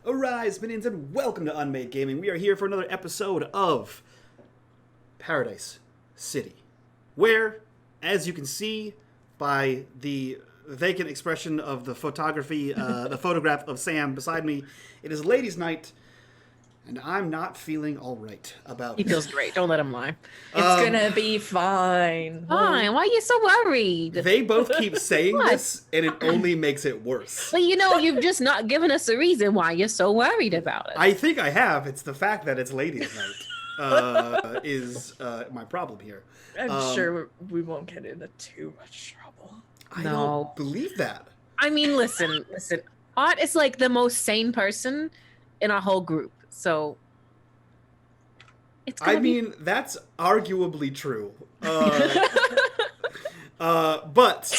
Arise, minions, and welcome to unMadeGaming. We are here for another episode of Paradise City, where, as you can see by the vacant expression of the photography, the photograph of Sam beside me, it is ladies' night, and I'm not feeling all right about it. He feels great. Don't let him lie. It's gonna be fine. Fine. Why are you so worried? They both keep saying this, and it only makes it worse. Well, you've just not given us a reason why you're so worried about it. I think I have. It's the fact that it's ladies' night is my problem here. I'm sure we won't get into too much trouble. I No. don't believe that. I mean, listen. Art is like the most sane person in our whole group. So it's gonna that's arguably true. But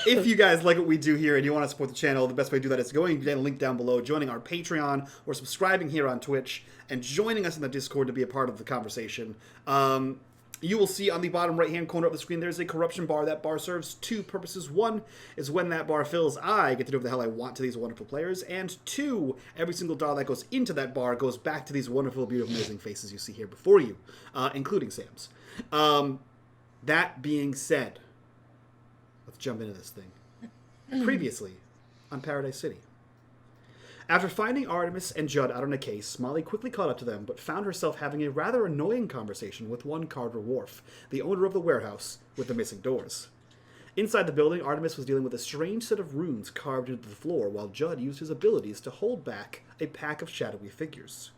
if you guys like what we do here and you want to support the channel, the best way to do that is going to the link down below, joining our Patreon, or subscribing here on Twitch, and joining us in the Discord to be a part of the conversation. You will see on the bottom right-hand corner of the screen, there's a corruption bar. That bar serves two purposes. One is when that bar fills, I get to do what the hell I want to these wonderful players. And two, every single dollar that goes into that bar goes back to these wonderful, beautiful, amazing faces you see here before you, including Sam's. That being said, let's jump into this thing. Previously on Paradise City. After finding Artemis and Judd out on a case, Molly quickly caught up to them, but found herself having a rather annoying conversation with one Carter Wharf, the owner of the warehouse with the missing doors. Inside the building, Artemis was dealing with a strange set of runes carved into the floor, while Judd used his abilities to hold back a pack of shadowy figures.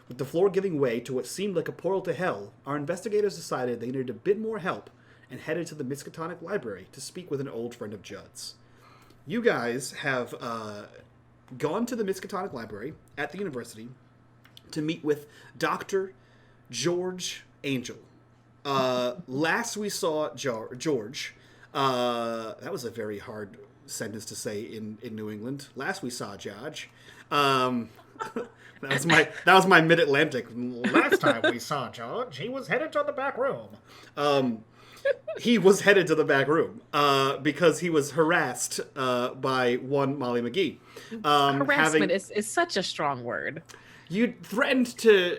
With the floor giving way to what seemed like a portal to hell, our investigators decided they needed a bit more help and headed to the Miskatonic Library to speak with an old friend of Judd's. You guys have gone to the Miskatonic Library at the university to meet with Dr. George Angel. Last we saw George, that was a very hard sentence to say in New England. Last we saw George. That was my mid-Atlantic. Last time we saw George, he was headed to the back room. He was headed to the back room because he was harassed by one Molly McGee. harassment is such a strong word. You threatened to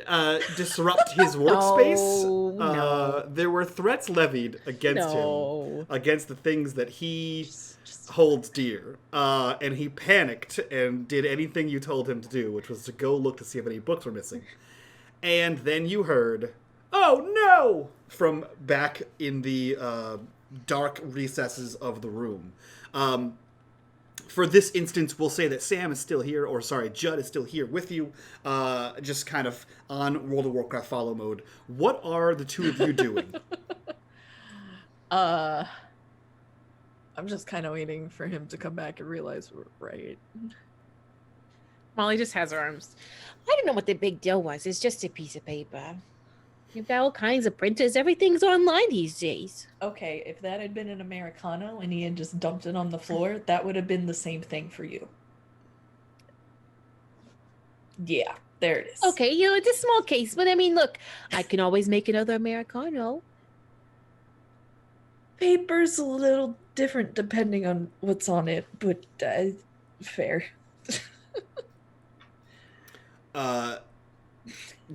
disrupt his workspace. No. There were threats levied against him, against the things that he holds dear. And he panicked and did anything you told him to do, which was to go look to see if any books were missing. And then you heard, "Oh no!" from back in the dark recesses of the room. For this instance, we'll say that Sam is still here, Judd is still here with you, just kind of on World of Warcraft follow mode. What are the two of you doing? I'm just kind of waiting for him to come back and realize we're right. Molly just has her arms. I don't know what the big deal was. It's just a piece of paper. You've got all kinds of printers. Everything's online these days. Okay, if that had been an Americano and he had just dumped it on the floor, that would have been the same thing for you. Yeah, there it is. Okay, it's a small case, but I mean, look, I can always make another Americano. Paper's a little different depending on what's on it, but fair.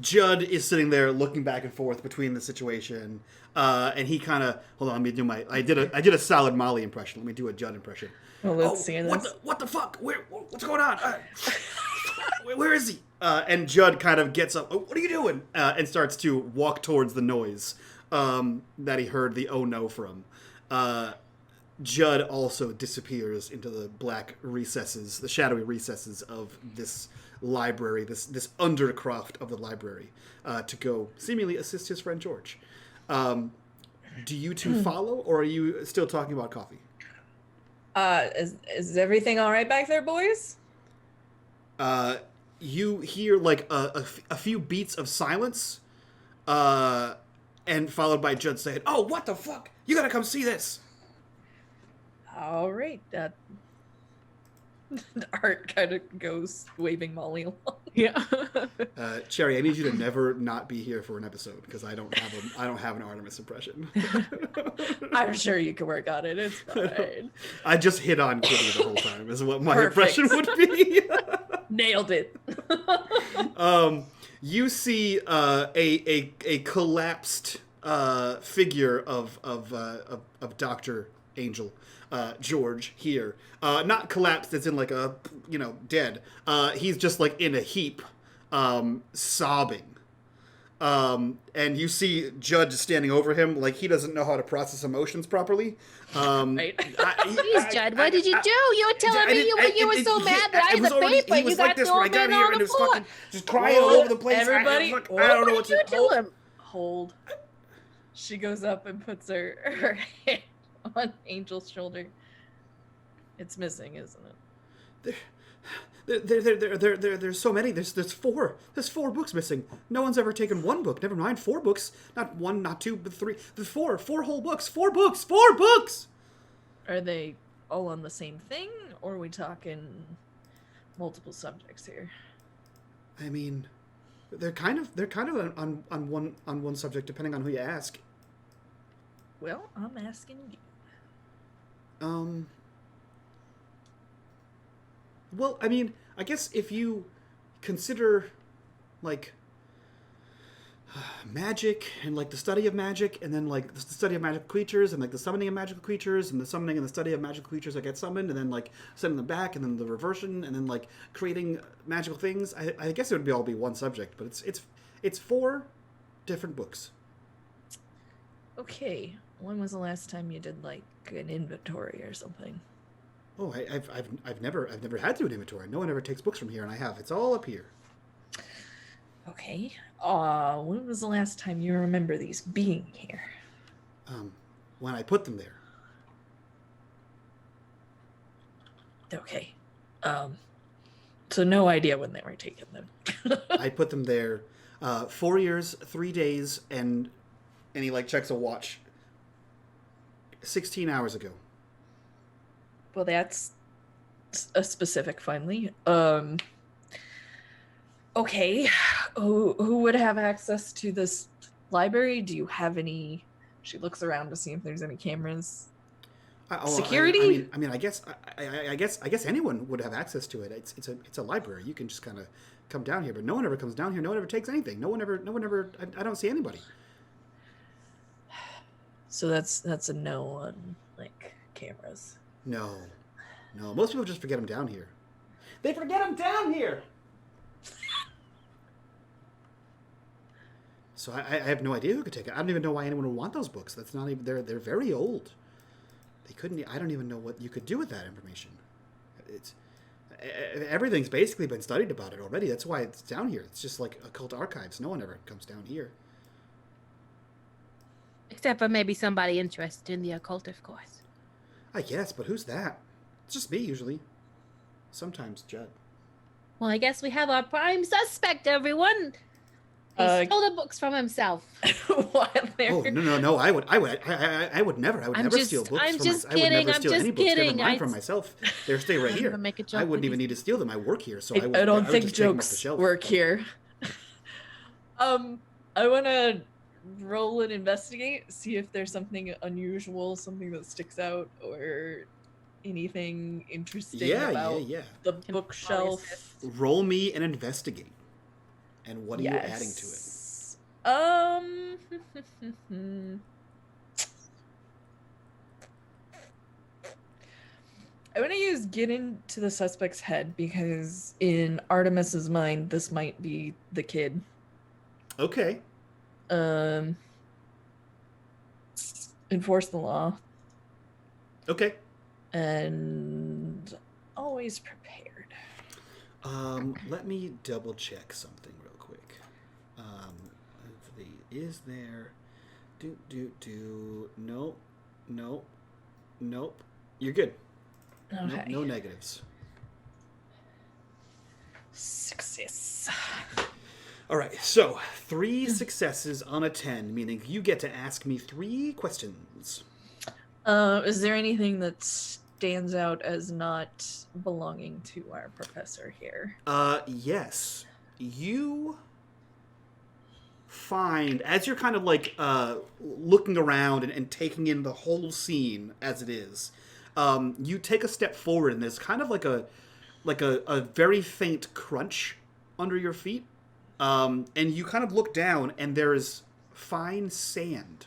Judd is sitting there looking back and forth between the situation, and he kind of, hold on, let me do I did a solid Molly impression. Let me do a Judd impression. Well, let's see this. What the fuck? What's going on? Where is he? And Judd kind of gets up. "Oh, what are you doing?" And starts to walk towards the noise that he heard the "oh no" from. Judd also disappears into the black recesses, the shadowy recesses of this library, this undercroft of the library, to go seemingly assist his friend George. Do you two follow, or are you still talking about coffee? Is everything all right back there, boys? You hear like a few beats of silence, and followed by Judd saying, "Oh, what the fuck? You gotta come see this." All right. Art kind of goes waving Molly along. Yeah. Cherry, I need you to never not be here for an episode because I don't have an Artemis impression. I'm sure you can work on it. It's fine. I just hit on Kitty the whole time is what my impression would be. Nailed it. You see a collapsed figure of Dr. Angel George here. Not collapsed as in like a, dead. He's just like in a heap, sobbing. And you see Judge standing over him like he doesn't know how to process emotions properly. Right. Jeez, Judd, what did you do? You were telling me you were so mad that I had the paper. He was You like got this thrown when I got in here, on and the it was floor. fucking just crying all over the place. Everybody, I don't know what to do. Him? Hold. She goes up and puts her hand on Angel's shoulder. It's missing, isn't it? There's so many. There's four. There's 4 books missing. No one's ever taken 1 book. Never mind 4 books. Not 1, not 2, but 3. There's 4 whole books. 4 books. 4 books. Are they all on the same thing, or are we talking multiple subjects here? I mean, they're kind of on one subject depending on who you ask. Well, I'm asking you. Well, I mean, I guess if you consider, like, magic and, like, the study of magic, and then, like, the study of magical creatures, and, like, the summoning of magical creatures, and the summoning and the study of magical creatures that get summoned, and then, like, sending them back, and then the reversion, and then, like, creating magical things, I guess it would all be one subject, but it's 4 different books. Okay. When was the last time you did, like, an inventory or something? Oh, I've never had to do an inventory. No one ever takes books from here, and I have. It's all up here. Okay. When was the last time you remember these being here? When I put them there. Okay. So no idea when they were taken then. I put them there 4 years, 3 days, and he, like, checks a watch. 16 hours ago. Well, that's a specific finally. Okay. Who would have access to this library? Do you have any? She looks around to see if there's any cameras. Security? I mean, I guess anyone would have access to it. It's a library. You can just kind of come down here, but no one ever comes down here. No one ever takes anything. No one ever. I don't see anybody. So that's a no on, like, cameras. No. Most people just forget them down here. They forget them down here. So I have no idea who could take it. I don't even know why anyone would want those books. That's not even. They're very old. They couldn't. I don't even know what you could do with that information. Everything's basically been studied about it already. That's why it's down here. It's just like occult archives. No one ever comes down here. Except for maybe somebody interested in the occult, of course. I guess, but who's that? It's just me, usually. Sometimes Judd. Well, I guess we have our prime suspect, everyone. He stole the books from himself. While Oh, no. I would never. I would never steal books I'm from just myself. I would never steal any books. kidding. Never mind from myself. They stay right here. Make a joke I wouldn't with even you. need to steal them. I work here, so I don't think just take them off the jokes shelf. work here. I want to roll and investigate, see if there's something unusual, something that sticks out, or anything interesting about the bookshelf. Roll me and investigate. And what are you adding to it? I want to use get into the suspect's head because in Artemis's mind, this might be the kid. Okay. Enforce the law. Okay. And always prepared. Let me double check something real quick. Is there? Nope. You're good. Okay. Nope, no negatives. Success. All right, so 3 successes on a 10, meaning you get to ask me 3 questions. Is there anything that stands out as not belonging to our professor here? Yes. You find, as you're kind of like looking around and taking in the whole scene as it is, you take a step forward and there's kind of like a very faint crunch under your feet, and you kind of look down, and there is fine sand.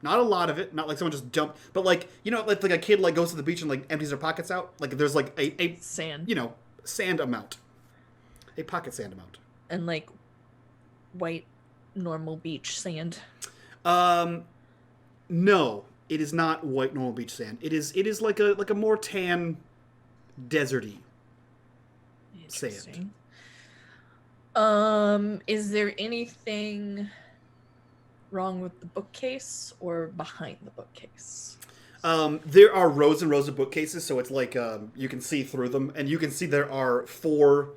Not a lot of it, not like someone just dumped, but like, you know, like a kid like goes to the beach and like empties their pockets out. Like there's like a Sand. you know, sand amount, a pocket sand amount, And like white normal beach sand. No, it is not white normal beach sand. It is like a more tan, deserty sand. Is there anything wrong with the bookcase or behind the bookcase? There are rows and rows of bookcases, so it's like you can see through them, and you can see there are 4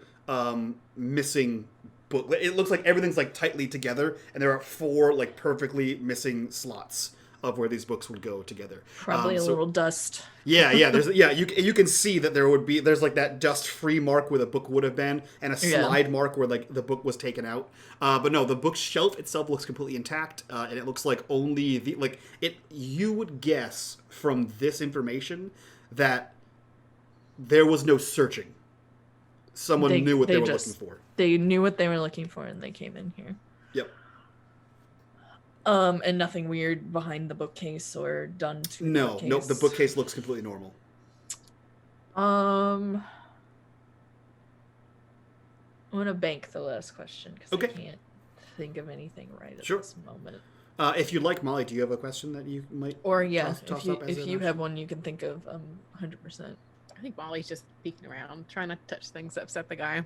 missing book. It looks like everything's like tightly together, and there are 4 like perfectly missing slots of where these books would go together. Probably a little dust. Yeah. You can see that there's like that dust-free mark where the book would have been, and a slide mark where like the book was taken out. But no, the bookshelf itself looks completely intact, and it looks like only you would guess from this information that there was no searching. Someone knew what they were looking for. They knew what they were looking for, and they came in here. Yep. And nothing weird behind the bookcase or done to the bookcase. No, the bookcase looks completely normal. I'm gonna bank the last question because I can't think of anything right at this moment. If you'd like, Molly, do you have a question that you might? Or if you have one you can think of, 100%. I think Molly's just peeking around, trying not to touch things that upset the guy.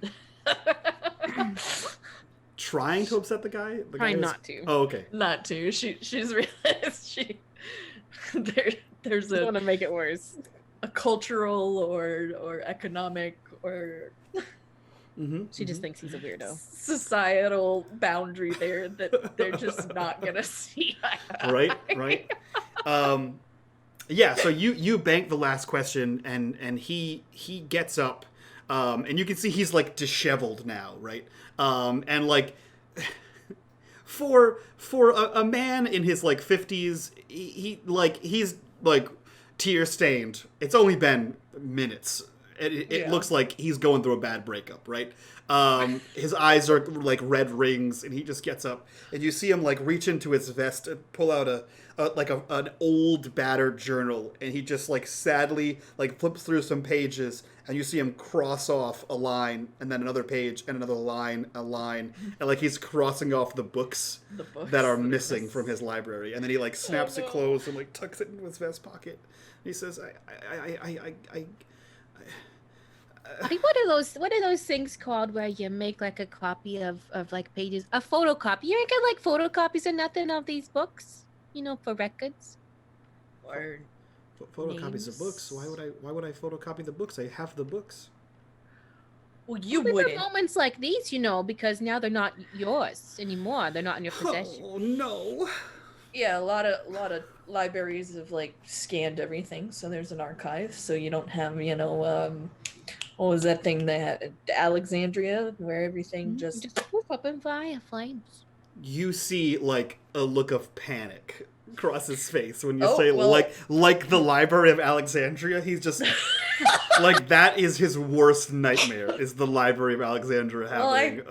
Trying to upset the guy? Trying not to. Oh, okay. Not to. She's realized there's I want to make it worse. A cultural or economic or She just thinks he's a weirdo. Societal boundary there that they're just not gonna see. Right. Yeah. So you bank the last question, and he gets up, and you can see he's like disheveled now, right? And like for a man in his like 50s, he's like tear stained. It's only been minutes. It looks like he's going through a bad breakup, right? His eyes are like red rings, and he just gets up, and you see him like reach into his vest and pull out an old battered journal, and he just like sadly like flips through some pages, and you see him cross off a line, and then another page, and another line, and like he's crossing off the books that are missing from his library, and then he like snaps it closed and like tucks it into his vest pocket. And he says, What are those things called where you make like a copy of like pages? A photocopy. You ain't got like photocopies or nothing of these books, you know, for records. Or photocopies of books. Why would I photocopy the books? I have the books. Well, you Only wouldn't. for moments like these, you know, because now they're not yours anymore. They're not in your possession. Oh no. Yeah, a lot of libraries have like scanned everything, so there's an archive, so you don't have, you know, what was that thing they had, Alexandria, where everything just poof up and fly flames. You see like a look of panic across his face when you like the Library of Alexandria. He's just like, that is his worst nightmare, is the Library of Alexandria having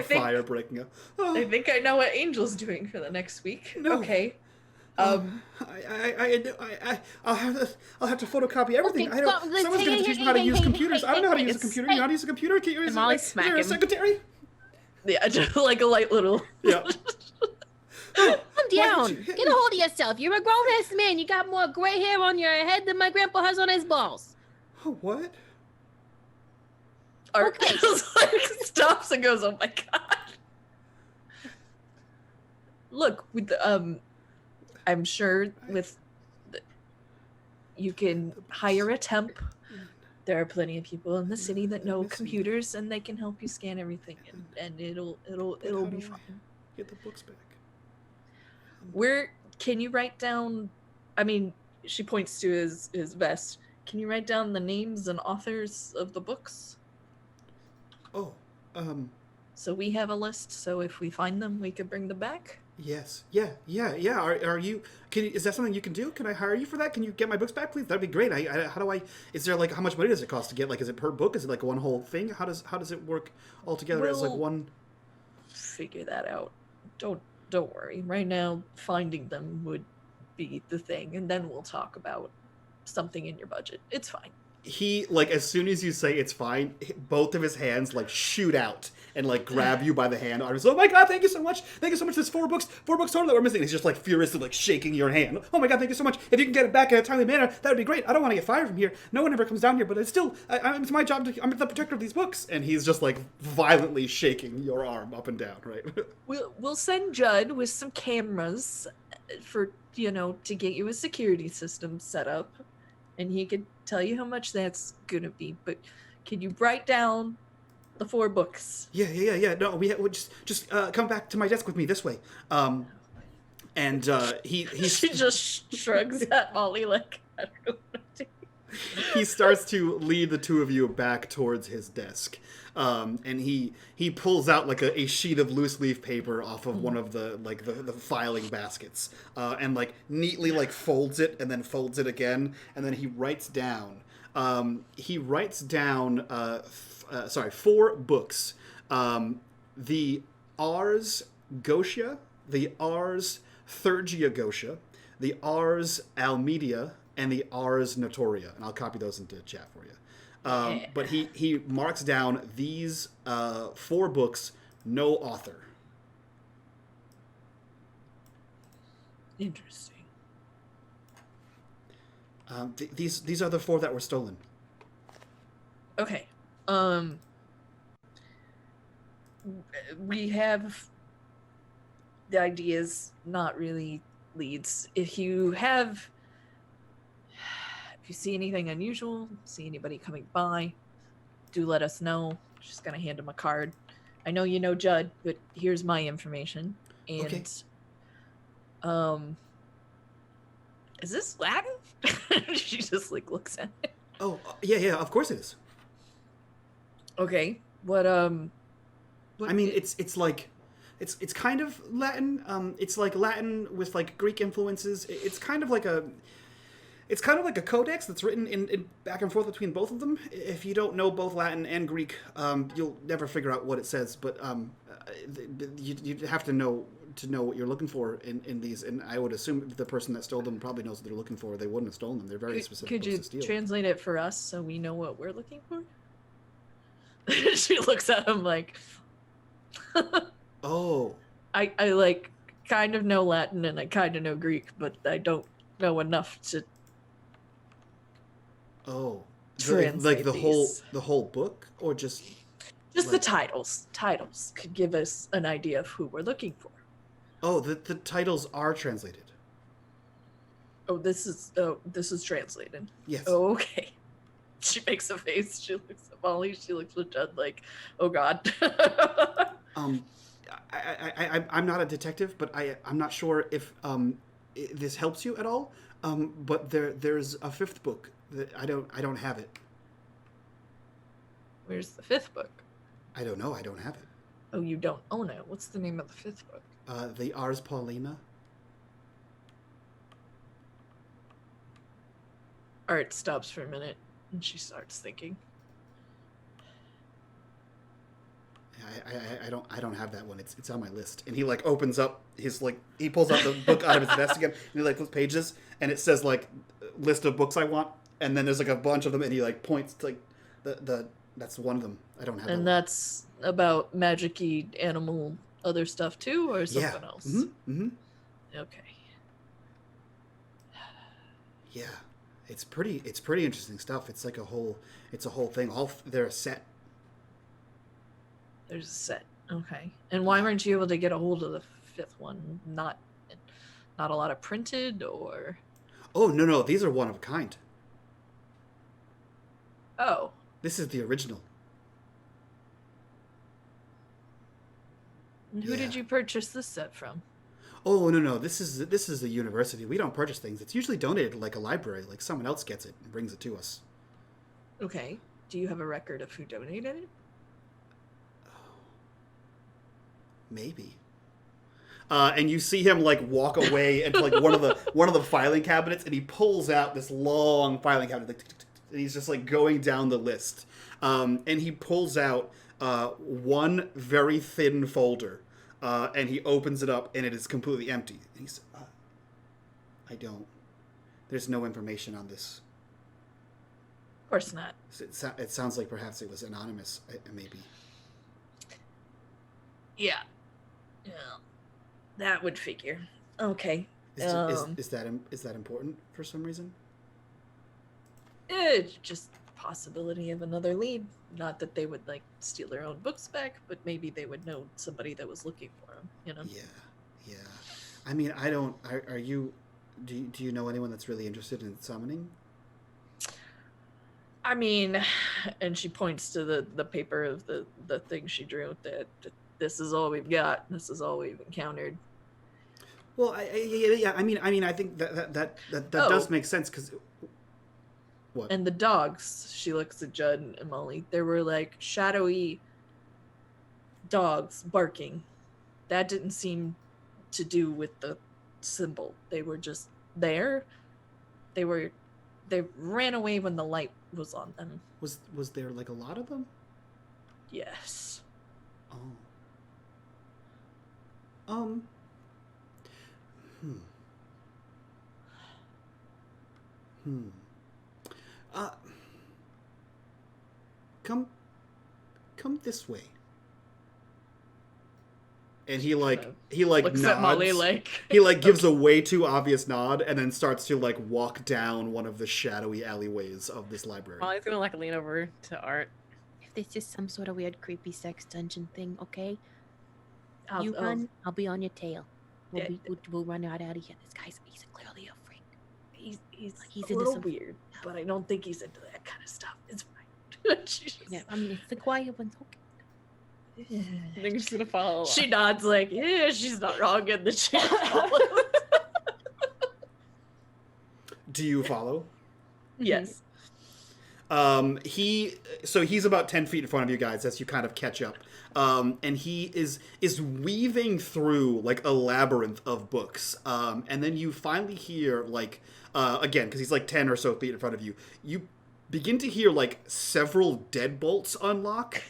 fire breaking up. Oh. I think I know what Angel's doing for the next week. No. Okay. I'll have to photocopy everything. Okay, someone's going to teach me how to use computers. I don't know how to use a computer. You know how to use a computer? Can you use Molly's is there a secretary? Yeah, just like a light little. Yeah. Calm down. Get a hold of yourself. You're a grown-ass man. You got more gray hair on your head than my grandpa has on his balls. Oh, what? Art just like stops and goes, "Oh my god!" Look, with I'm sure you can hire a temp. There are plenty of people in the city that know computers, and they can help you scan everything, and it'll be fine. Get the books back. Where can you write down? I mean, she points to his vest. Can you write down the names and authors of the books? Oh, So we have a list. So if we find them, we could bring them back. Yes. Yeah. Are you? Is that something you can do? Can I hire you for that? Can you get my books back, please? That'd be great. How do I? Is there like how much money does it cost to get? Like, is it per book? Is it like one whole thing? How does it work all together as like We'll one? figure that out. Don't worry. Right now, finding them would be the thing, and then we'll talk about something in your budget. It's fine. He like as soon as you say it's fine, both of his hands like shoot out and like grab you by the hand. Artemis, oh my god, thank you so much, there's four books total that we're missing. He's just like furiously like shaking your hand. Oh my god, thank you so much. If you can get it back in a timely manner, that would be great. I don't want to get fired from here. No one ever comes down here, but it's still it's my job to. I'm the protector of these books. And he's just like violently shaking your arm up and down, right? We'll send Judd with some cameras for to get you a security system set up, and he could tell you how much that's gonna be. But can you write down the 4 books? Yeah. No, we just come back to my desk with me this way. And he She just shrugs at Molly like, I don't know what to do. he starts to lead the two of you back towards his desk. And he pulls out like a sheet of loose leaf paper off of one of the the filing baskets, and like neatly like folds it and then folds it again, and then he writes down 4 books. The Ars Gotia, the Ars Thurgia Gotia, the Ars Almedia, and the Ars Notoria. And I'll copy those into chat for you. But he marks down these 4 books, no author. Interesting. These are the 4 that were stolen. Okay. We have the ideas, not really leads. If you see anything unusual, see anybody coming by, do let us know. Just gonna hand him a card. I know you know Judd, but here's my information. And Okay. Is this Latin? She just like looks at it. Oh, yeah, of course it is. Okay. What I mean, it's like it's kind of Latin. It's like Latin with like Greek influences. It's kind of like a codex that's written in back and forth between both of them. If you don't know both Latin and Greek, you'll never figure out what it says. But you have to know what you're looking for in these. And I would assume the person that stole them probably knows what they're looking for. They wouldn't have stolen them. They're very specific. Could you books to steal. translate it for us so we know what we're looking for? She looks at him like, Oh, I like kind of know Latin and I kind of know Greek, but I don't know enough to like the these. whole book, or just the titles. Titles could give us an idea of who we're looking for. Oh, the titles are translated. Oh, this is translated. Yes. Oh, okay. She makes a face. She looks at Molly. She looks at Judd like, oh God. I'm not a detective, but I'm not sure if this helps you at all. But there's a 5th book that I don't have it. Where's the 5th book? I don't know. I don't have it. Oh, you don't own it. What's the name of the 5th book? The Ars Paulina. Art stops for a minute and she starts thinking. I don't have that one. It's on my list. And he like opens up he pulls out the book out of his desk again, and he like flips pages, and it says like list of books I want, and then there's like a bunch of them, and he like points to like the that's one of them. I don't have. And that's about magic-y animal other stuff too, or something else? Mm-hmm. Okay. Yeah, it's pretty interesting stuff. It's like a whole thing. They're a set. There's a set. Okay. And why weren't you able to get a hold of the 5th one? Not a lot of printed, or? Oh no, these are one of a kind. Oh. This is the original. And who did you purchase this set from? Oh no, this is the university. We don't purchase things. It's usually donated to like a library. Like someone else gets it and brings it to us. Okay. Do you have a record of who donated it? Maybe. And you see him like walk away into like one of the filing cabinets, and he pulls out this long filing cabinet, like, and he's just like going down the list. And he pulls out one very thin folder, and he opens it up, and it is completely empty. And he's, there's no information on this. Of course not. It sounds like perhaps it was anonymous, maybe. Yeah. Yeah. That would figure. Okay. Is that important for some reason? It's just possibility of another lead. Not that they would like steal their own books back, but maybe they would know somebody that was looking for them. You know? Yeah. I mean, I don't. Are you? Do you know anyone that's really interested in summoning? I mean, and she points to the paper of the thing she drew. That this is all we've got. This is all we've encountered. Well, yeah. I mean, I think that does make sense because. What? And the dogs. She looks at Judd and Molly. There were like shadowy dogs barking. That didn't seem to do with the symbol. They were just there. They ran away when the light was on them. Was there like a lot of them? Yes. Oh. Come this way. And he looks Looks nods. at Molly like He like gives a way too obvious nod and then starts to like walk down one of the shadowy alleyways of this library. Molly's gonna like lean over to Art. If this is some sort of weird creepy sex dungeon thing, okay? You run, I'll be on your tail. We'll run out of here. This guy's he's clearly a freak. He's He's a into little some- weird, but I don't think he's into that kind of stuff. It's fine. Yeah, I mean it's the quiet ones. Okay. I think she's gonna follow along. She nods like, yeah, she's not wrong in the chat. Do you follow? Yes. He's about 10 feet in front of you guys as you kind of catch up. And he is weaving through like a labyrinth of books. And then you finally hear like, again, because he's like 10 or so feet in front of you, you begin to hear like several deadbolts unlock.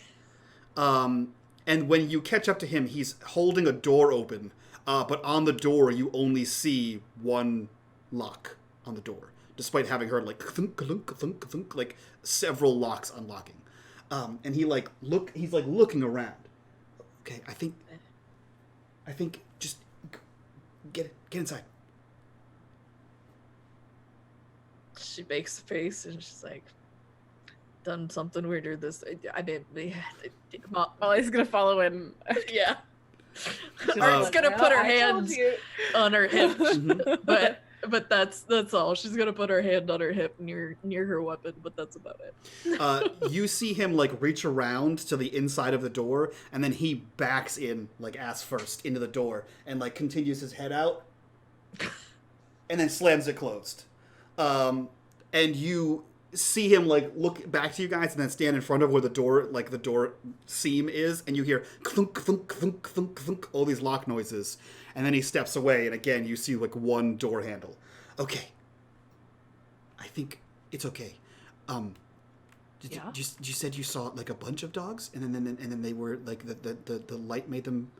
And when you catch up to him, he's holding a door open, but on the door you only see one lock on the door, despite having heard like thunk, thunk, thunk, thunk, like several locks unlocking. And he's looking around. Okay, I think just get inside. She makes a face and she's like, done something weirder this. I mean, Molly's gonna follow in. yeah. She's Art's gonna put her hands you. on her hip, Mhm. but that's all. She's gonna put her hand on her hip near her weapon, but that's about it. You see him like reach around to the inside of the door, and then he backs in like ass first into the door and like continues his head out, and then slams it closed. And you see him like look back to you guys and then stand in front of where the door seam is, and you hear clunk clunk clunk clunk clunk, all these lock noises, and then he steps away, and again you see like one door handle. Okay, I think it's okay. Yeah? You said you saw like a bunch of dogs, and then they were like the light made them.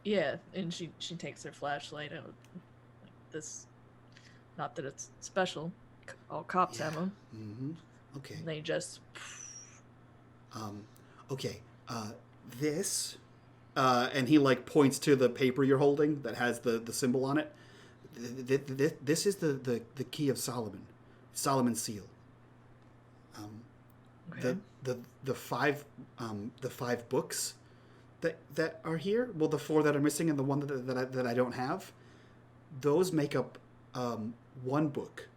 Yeah, and she takes her flashlight out. Like this, not that it's special. All cops have them. Mm-hmm. Okay. And they just. Okay. This, and he like points to the paper you're holding that has the symbol on it. This is the key of Solomon, Solomon's seal. Okay. The five books that are here. Well, the 4 that are missing and the one that I don't have. Those make up one book.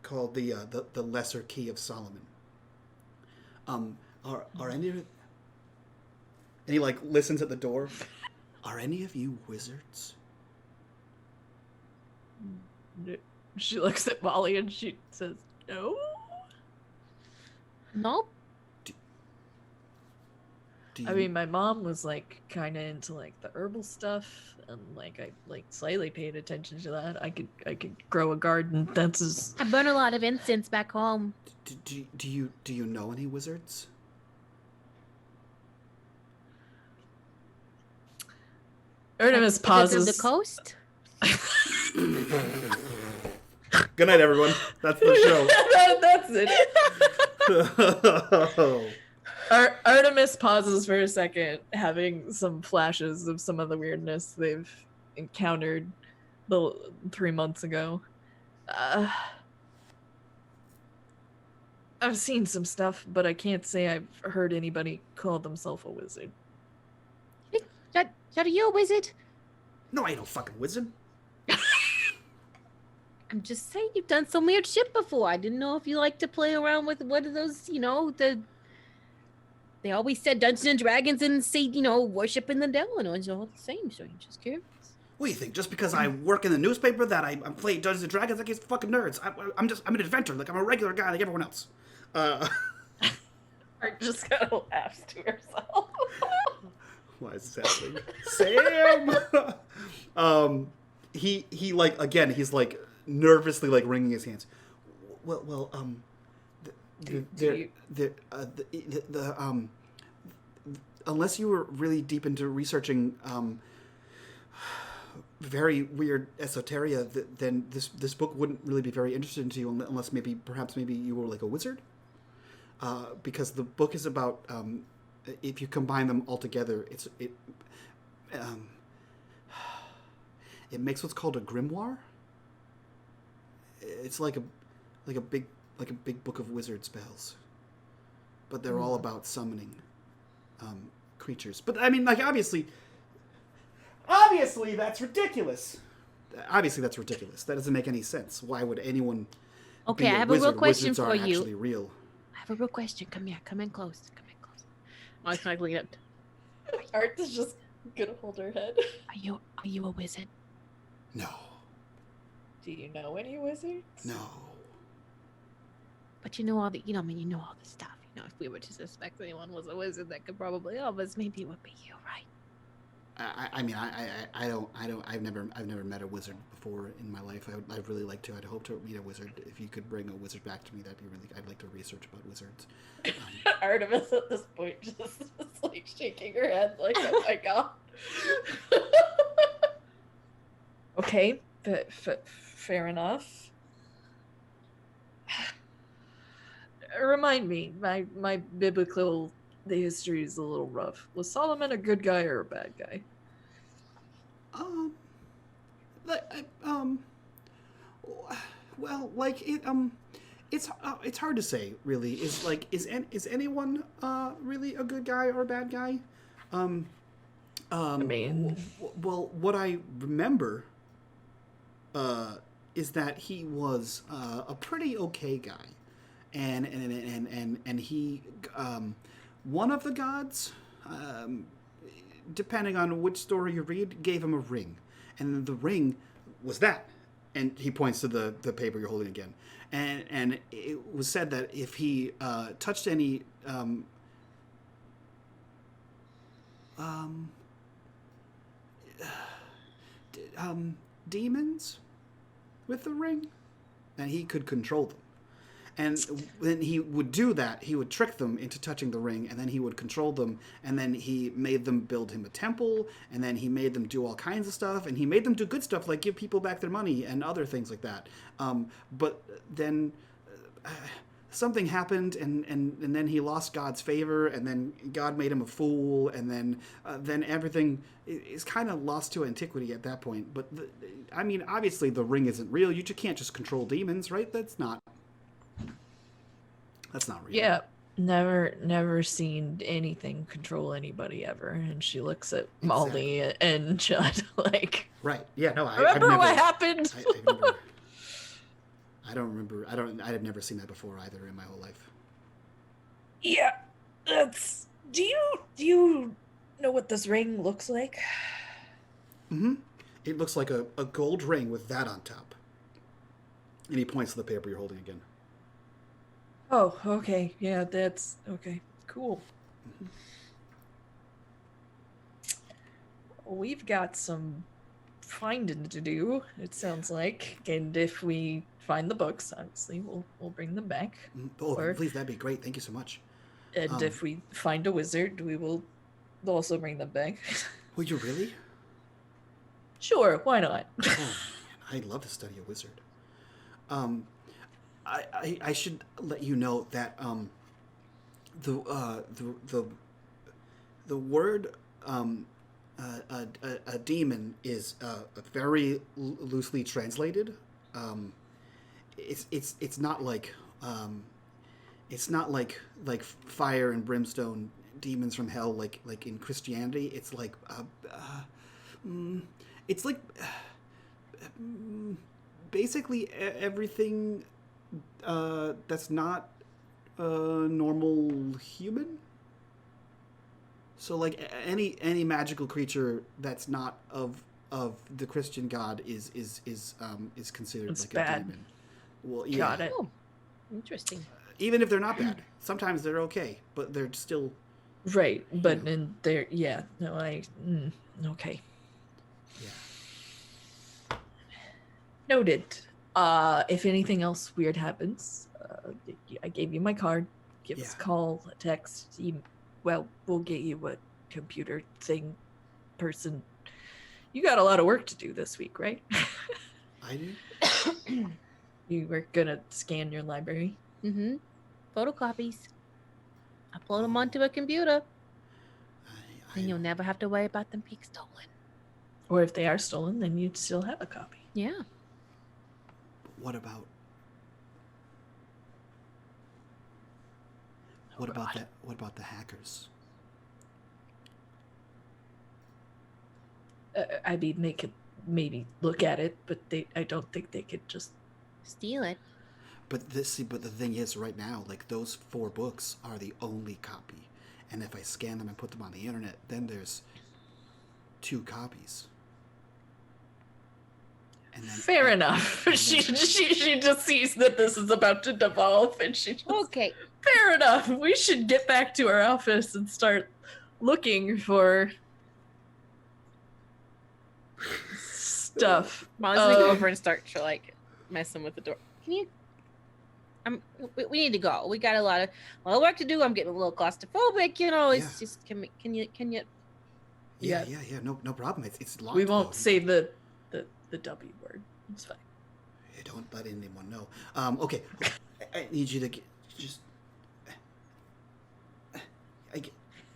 Called the Lesser Key of Solomon. Are any of it? And he like listens at the door. Are any of you wizards? She looks at Molly and she says, "No." Nope. I mean, my mom was like kind of into like the herbal stuff, and like I like slightly paid attention to that. I could grow a garden. That's as... I burn a lot of incense back home. Do you know any wizards? Artemis pauses. Of the coast. Good night, everyone. That's the show. That's it. Artemis pauses for a second, having some flashes of some of the weirdness they've encountered 3 months ago. I've seen some stuff, but I can't say I've heard anybody call themselves a wizard. Are you a wizard? No, I ain't no fucking wizard. I'm just saying, you've done some weird shit before. I didn't know if you like to play around with what are those, they always said Dungeons and Dragons and say, worshiping the devil, and it's all the same, so I'm just curious. What do you think? Just because I work in the newspaper that I'm playing Dungeons and Dragons against fucking nerds? I'm an inventor. Like, I'm a regular guy like everyone else. Art just kind of laughs to herself. Why is this happening? Sam! He like, again, he's like nervously like wringing his hands. Unless you were really deep into researching very weird esoteria, then this book wouldn't really be very interesting to you unless perhaps you were like a wizard. Because the book is about if you combine them all together, it makes what's called a grimoire. It's like a big book of wizard spells, but they're all about summoning creatures. But I mean, like, obviously that's ridiculous. Obviously that's ridiculous. That doesn't make any sense. Why would anyone? Okay, I have a real question Wizards for are you. actually real. I have a real question. Come here. Come in close. I can't clean up. Art is just gonna hold her head. Are you a wizard? No. Do you know any wizards? No. But you know all the, you know all the stuff. If we were to suspect anyone was a wizard, that could probably help us. Maybe it would be you, right? I've never met a wizard before in my life. I'd really like to. I'd hope to meet a wizard. If you could bring a wizard back to me, that'd be really. I'd like to research about wizards. Artemis at this point just is like shaking her head, like, oh my god. Okay, but fair enough. Remind me, my biblical history is a little rough. Was Solomon a good guy or a bad guy? It's hard to say, really. Is anyone really a good guy or a bad guy? I mean, well, what I remember is that he was a pretty okay guy, and he one of the gods, depending on which story you read, gave him a ring, and the ring was that. And he points to the paper you're holding again, and it was said that if he touched any demons with the ring, and he could control them. And then he would do that. He would trick them into touching the ring, and then he would control them, and then he made them build him a temple, and then he made them do all kinds of stuff, and he made them do good stuff like give people back their money and other things like that. But then something happened, and then he lost God's favor, and then God made him a fool, and then everything is kind of lost to antiquity at that point. But I mean, obviously the ring isn't real. You can't just control demons, right? That's not real. Yeah, never seen anything control anybody ever. And she looks at Molly and Judd like, right? Yeah, no, remember what happened? I don't remember. I've never seen that before either in my whole life. Yeah, that's. Do you know what this ring looks like? Mm-hmm. It looks like a gold ring with that on top. And he points to the paper you're holding again. Oh, okay. Yeah, that's okay. Cool. we've got some finding to do, it sounds like. And if we find the books, obviously, we'll bring them back. Oh, please, that'd be great. Thank you so much. And if we find a wizard, we will also bring them back. Would you really? Sure, why not? Oh, man, I'd love to study a wizard. I should let you know that the word a demon is very loosely translated. It's not like fire and brimstone demons from hell like in Christianity. It's like basically everything that's not a normal human. So like any magical creature that's not of the Christian God is considered it's like bad. a demon. Well, yeah. Got it. Oh, interesting. Even if they're not bad, sometimes they're okay, but they're still Right, but in there, yeah, no, okay. Yeah. Noted. If anything else weird happens, I gave you my card. Give us a call, a text. Well, we'll get you a computer thing person. You got a lot of work to do this week, right? I do. You were gonna scan your library. Mm-hmm. Photocopies. Upload them onto a computer. Then you'll never have to worry about them being stolen. Or if they are stolen, then you'd still have a copy. Yeah. What about that? What about the hackers? I mean, they could maybe look at it, but I don't think they could just steal it. But the thing is, right now, like those 4 books are the only copy, and if I scan them and put them on the internet, then there's 2 copies. And then, fair enough. And she just sees that this is about to devolve, and she just, okay. Fair enough. We should get back to our office and start looking for stuff. Molly's gonna go over and start to like messing with the door. Can you? We need to go. We got a lot of work to do. I'm getting a little claustrophobic. You know, it's just can you? Yeah. No problem. It's locked. We won't say the W word. It's fine. Hey, don't let anyone know. Okay. I need you to just.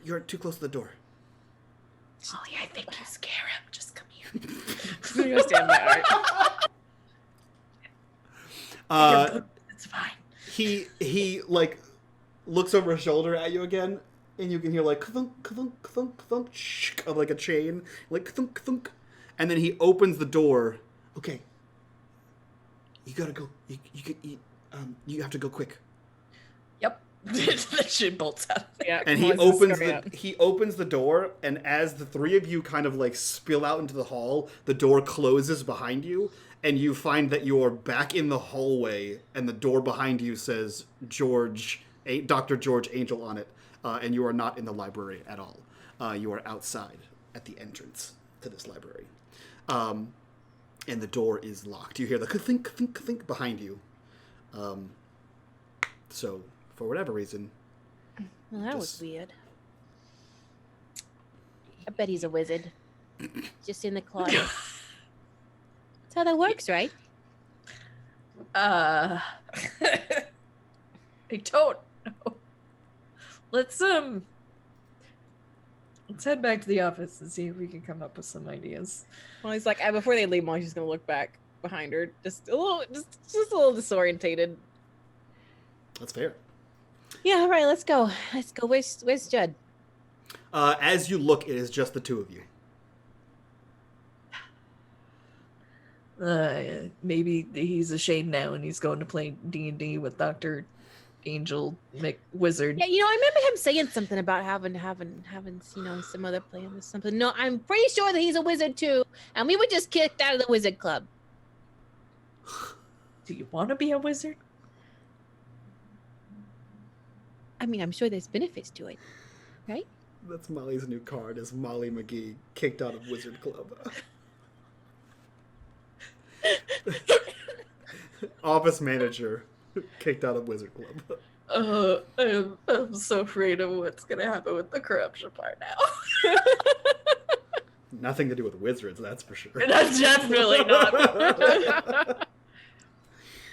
You're too close to the door. Molly, I think you scare him. Just come here. I'm gonna stand by Art. It's fine. He like looks over his shoulder at you again, and you can hear like thunk thunk thunk thunk of like a chain, like thunk thunk, and then he opens the door. Okay, you gotta go. You have to go quick. Yep. That shit bolts out. Yeah. And he opens the door, and as the 3 of you kind of like spill out into the hall, the door closes behind you, and you find that you're back in the hallway, and the door behind you says Dr. George Angel on it, and you are not in the library at all. You are outside at the entrance to this library. And the door is locked. You hear the clink, clink, clink behind you. So, for whatever reason... Well, that was weird. I bet he's a wizard. Just in the closet. That's how that works, right? I don't know. Let's head back to the office and see if we can come up with some ideas. Well, he's like, before they leave, Molly's just gonna look back behind her, just a little disorientated. That's fair. Yeah, all right, let's go. Where's Judd? As you look, it is just the 2 of you. Maybe he's ashamed now and he's going to play D&D with Dr. Angel McWizard. Yeah, I remember him saying something about having some other plans or something. No, I'm pretty sure that he's a wizard too, and we were just kicked out of the wizard club. Do you want to be a wizard? I mean, I'm sure there's benefits to it, right? That's Molly's new card, is Molly McGee kicked out of Wizard Club. Office manager kicked out of Wizard Club. I'm so afraid of what's gonna happen with the corruption part now. Nothing to do with wizards, that's for sure. That's definitely not. I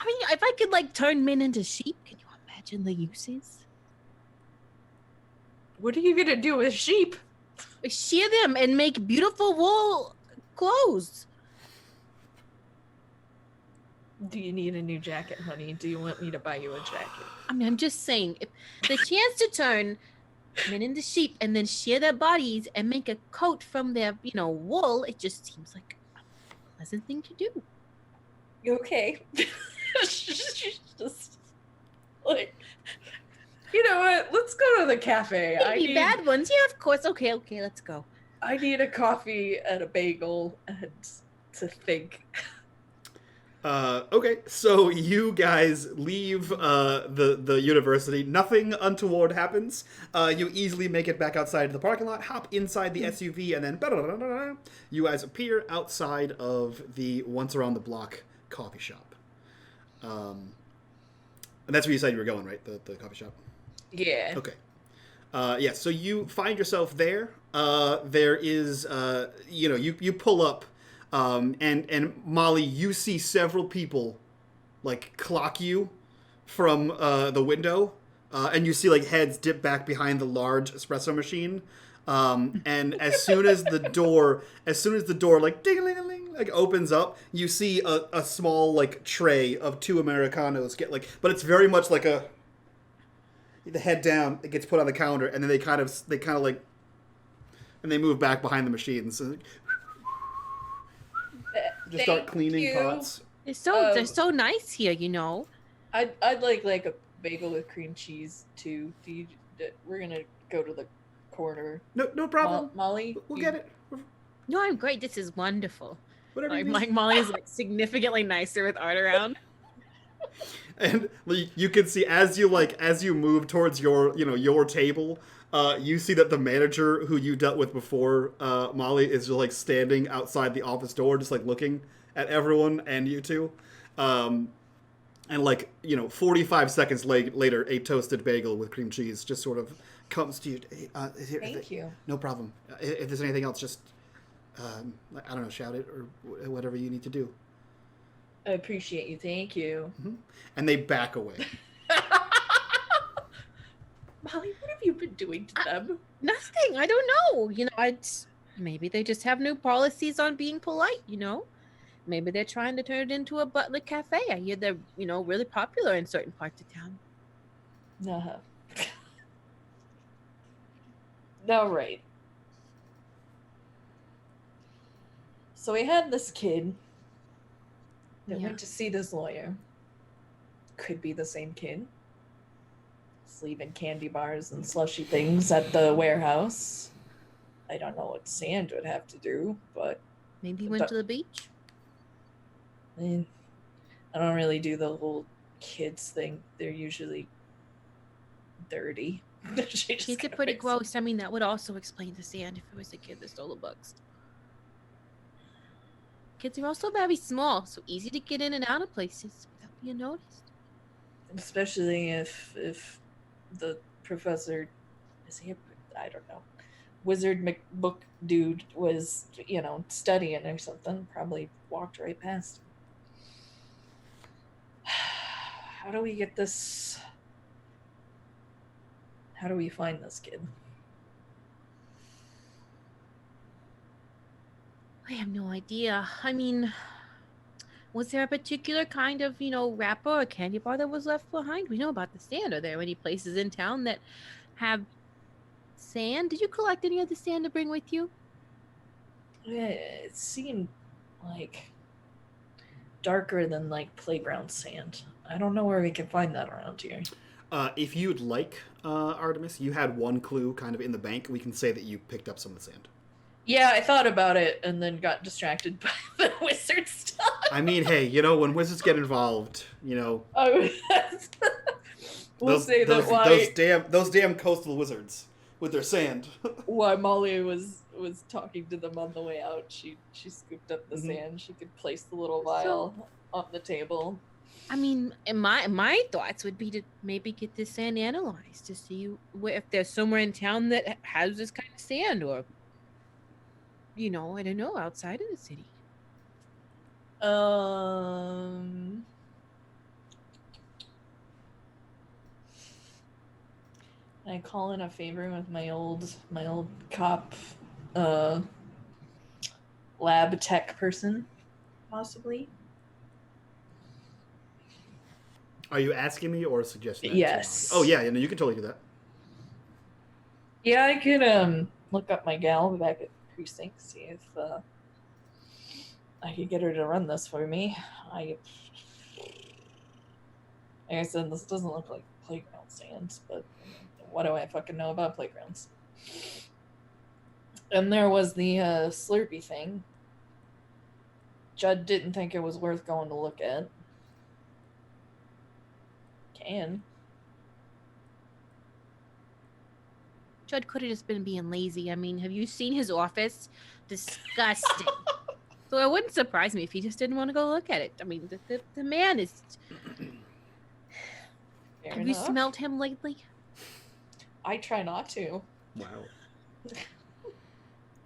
mean, if I could like turn men into sheep, can you imagine the uses? What are you gonna do with sheep? Shear them and make beautiful wool clothes. Do you need a new jacket, honey? Do you want me to buy you a jacket? I mean, I'm just saying, if the chance to turn men into sheep and then shear their bodies and make a coat from their, wool, it just seems like a pleasant thing to do. Okay. Just like, you know what? Let's go to the cafe. Maybe bad ones. Yeah, of course. Okay, let's go. I need a coffee and a bagel and to think. Okay, so you guys leave the university. Nothing untoward happens. You easily make it back outside of the parking lot, hop inside the SUV, and then you guys appear outside of the once around the block coffee shop. And that's where you said you were going, right? The coffee shop? Yeah. Okay. Yeah, so you find yourself there. There is, you pull up. And Molly, you see several people, like, clock you from the window, and you see, like, heads dip back behind the large espresso machine. And as soon as the door, like, ding-a-ling-a-ling, like, opens up, you see a small, like, tray of 2 Americanos but it's very much like the head down, it gets put on the counter, and then they kind of like, and they move back behind the machines. So, just start cleaning pots. They're so nice here, I'd like a bagel with cream cheese too. We're gonna go to the corner. No problem. Molly, we'll get it. No, I'm great. This is wonderful. Whatever. Like Molly is like significantly nicer with Art around. And you can see as you move towards your table. You see that the manager who you dealt with before, Molly, is just like standing outside the office door, just like looking at everyone and you two. And 45 seconds later, a toasted bagel with cream cheese just sort of comes to you. Thank you. No problem. If there's anything else, just, I don't know, shout it or whatever you need to do. I appreciate you. Thank you. Mm-hmm. And they back away. Molly, what have you been doing to them? Nothing. I don't know. Maybe they just have new policies on being polite, Maybe they're trying to turn it into a butler cafe. I hear they're, really popular in certain parts of town. No, right. So we had this kid that went to see this lawyer. Could be the same kid. Leaving candy bars and slushy things at the warehouse. I don't know what sand would have to do, but maybe he went to the beach. I don't really do the whole kids thing. They're usually dirty. Kids are pretty gross. I mean, that would also explain the sand if it was a kid that stole the books. Kids are also very small, so easy to get in and out of places without being noticed. Especially if the professor, I don't know, wizard McBook dude was, studying or something, probably walked right past him. How do we get this? How do we find this kid? I have no idea. I mean, was there a particular kind of, wrapper or candy bar that was left behind? We know about the sand. Are there any places in town that have sand? Did you collect any of the sand to bring with you? It seemed like darker than like playground sand. I don't know where we can find that around here. If you'd like, Artemis, you had one clue kind of in the bank. We can say that you picked up some of the sand. Yeah, I thought about it and then got distracted by the wizard stuff. I mean, hey, when wizards get involved, we'll say that those damn coastal wizards. with their sand. While Molly was talking to them on the way out, she scooped up the sand. She could place the little vial on the table. I mean, my thoughts would be to maybe get this sand analyzed to see if there's somewhere in town that has this kind of sand, or I don't know, outside of the city. I call in a favor with my old cop lab tech person, possibly. Are you asking me or suggesting that? Yes. Oh yeah, you can totally do that. Yeah, I could look up my gal back at precinct, see if I could get her to run this for me. Like I said, this doesn't look like playground sand, but what do I fucking know about playgrounds? And there was the Slurpee thing. Judd didn't think it was worth going to look at. Judd could have just been being lazy. I mean, have you seen his office? Disgusting. So it wouldn't surprise me if he just didn't want to go look at it. I mean, the man is... Have you smelled him lately? I try not to. Wow.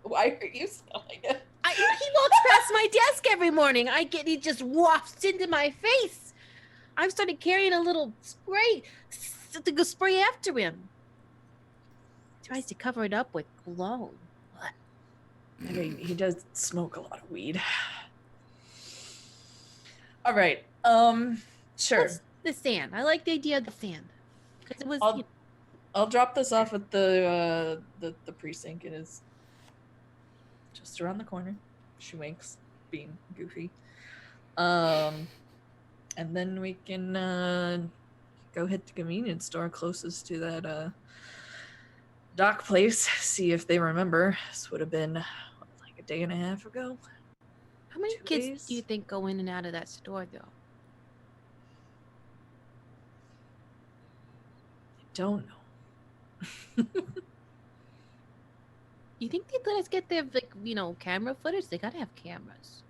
Why are you smelling it? He walks past my desk every morning. He just wafts into my face. I've started carrying a little spray to go spray after him. Tries to cover it up with cologne. What? I mean, he does smoke a lot of weed. All right. Sure. What's the sand? I like the idea of the sand. Because it was. I'll drop this off at the precinct. It is just around the corner. She winks, being goofy. And then we can go hit the convenience store closest to that dock place, see if they remember. This would have been like a day and a half ago. How many kids do you think go in and out of that store, though? I don't know. You think they'd let us get their, camera footage? They gotta have cameras.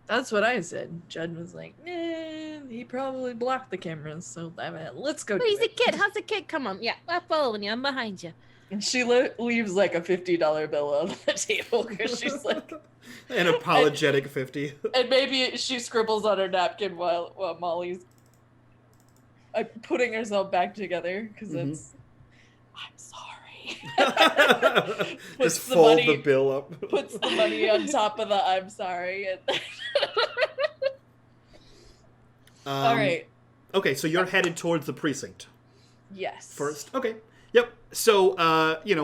That's what I said. Judd was like, he probably blocked the cameras, so let's go. But he's a kid. How's a kid? Come on. Yeah, I'm following you. I'm behind you. And she leaves like a $50 bill on the table because she's like... An apologetic 50. And maybe she scribbles on her napkin while Molly's putting herself back together because it's... I'm sorry. Just fold the bill up. Puts the money on top of the I'm sorry. All right. Okay, so you're headed towards the precinct. Yes. First. Okay. Yep. So the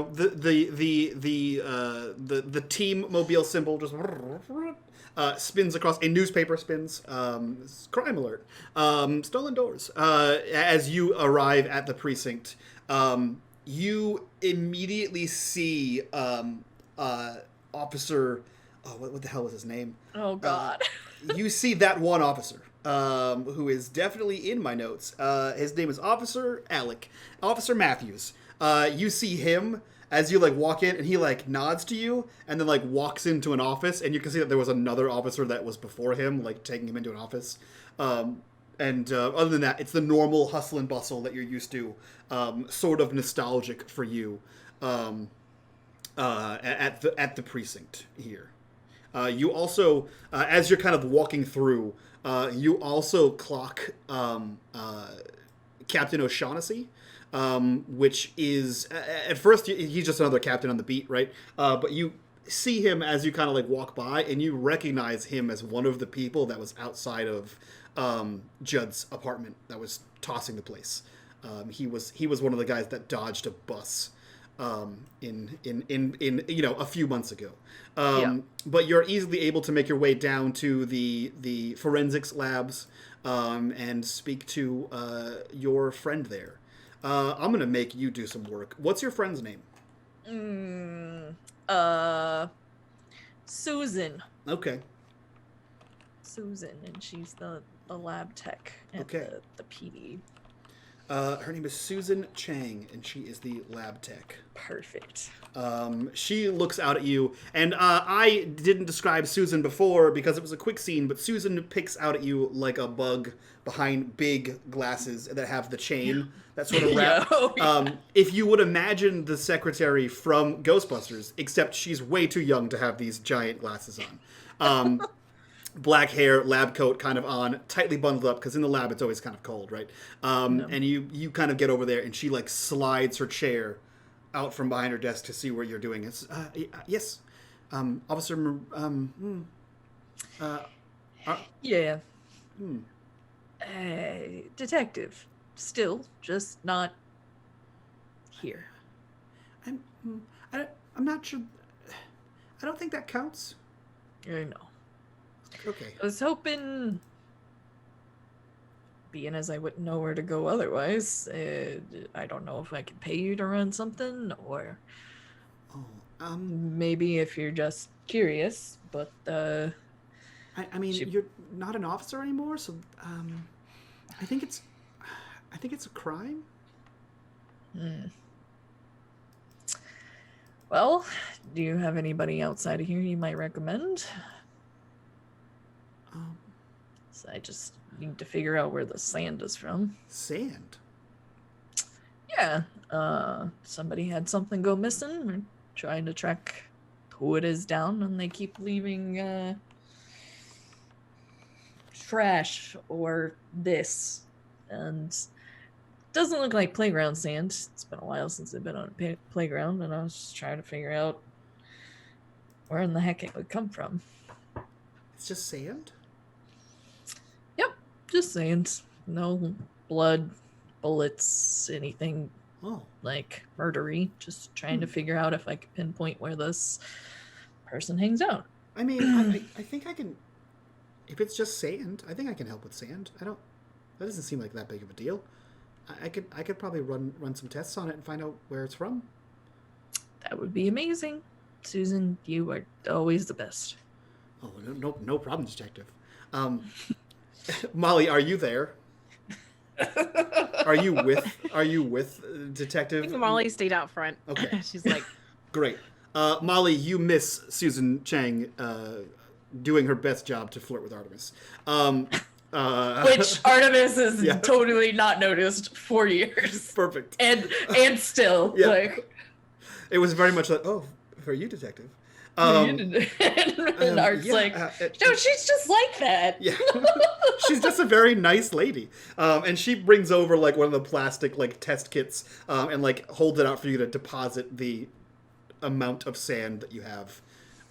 team mobile symbol just spins across a newspaper. Crime alert. Stolen doors. As you arrive at the precinct, you immediately see Officer. Oh, what the hell was his name? Oh God. You see that one officer. Who is definitely in my notes. His name is Officer Matthews. You see him as you walk in, and he nods to you, and then walks into an office, and you can see that there was another officer that was before him, taking him into an office. And other than that, it's the normal hustle and bustle that you're used to. Sort of nostalgic for you at the precinct here. You also, as you're kind of walking through. You also clock Captain O'Shaughnessy, which is, at first, he's just another captain on the beat, right? But you see him as you kind of walk by, and you recognize him as one of the people that was outside of Judd's apartment that was tossing the place. He was one of the guys that dodged a bus in a few months ago. But you're easily able to make your way down to the forensics labs and speak to your friend there. I'm gonna make you do some work. What's your friend's name? Susan. Okay. Susan, and she's the lab tech at the PD. Her name is Susan Chang, and she is the lab tech. Perfect. She looks out at you, and I didn't describe Susan before because it was a quick scene, but Susan picks out at you like a bug behind big glasses that have the chain that sort of wrap. If you would imagine the secretary from Ghostbusters, except she's way too young to have these giant glasses on. Black hair, lab coat kind of on, tightly bundled up, because in the lab it's always kind of cold, right? And you kind of get over there, and she like slides her chair out from behind her desk to see what you're doing. It's, yes, Officer, yeah. Detective. Still, just not here. I'm not sure. I don't think that counts. I know. Okay. I was hoping, being as I wouldn't know where to go otherwise, I don't know if I can pay you to run something, or maybe if you're just curious, but I mean, you're not an officer anymore, so I think it's a crime. Well, do you have anybody outside of here you might recommend? So I just need to figure out where the sand is from. Sand? Yeah. Somebody had something go missing. We're trying to track who it is down, and they keep leaving trash or this. And it doesn't look like playground sand. It's been a while since I've been on a playground, and I was just trying to figure out where in the heck it would come from. It's just sand? Just sand. No blood, bullets, anything like murdery. Just trying to figure out if I could pinpoint where this person hangs out. I mean, I think I can. If it's just sand, I think I can help with sand. That doesn't seem like that big of a deal. I could probably run some tests on it and find out where it's from. That would be amazing. Susan, you are always the best. Oh, no problem, detective. Molly, are you there? Are you with Detective? I think Molly stayed out front. Okay. She's like, great. Molly, you miss Susan Chang doing her best job to flirt with Artemis. Which Artemis has totally not noticed for years. Perfect. And still, like, it was very much like, oh, for you, Detective. And Art's like, no, she's just like that. Yeah. She's just a very nice lady. And she brings over like one of the plastic like test kits and like holds it out for you to deposit the amount of sand that you have.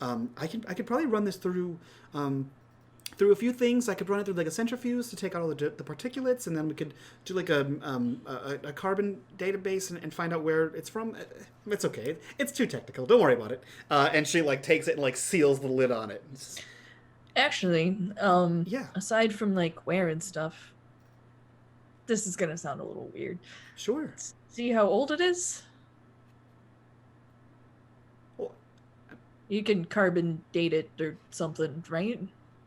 I could probably run this through a few things. I could run it through like a centrifuge to take out all the particulates, and then we could do like a carbon database and find out where it's from. It's okay. It's too technical. Don't worry about it. And she like takes it and like seals the lid on it. Actually, aside from like where and stuff, this is gonna sound a little weird. Sure. See how old it is? Well, you can carbon date it or something, right?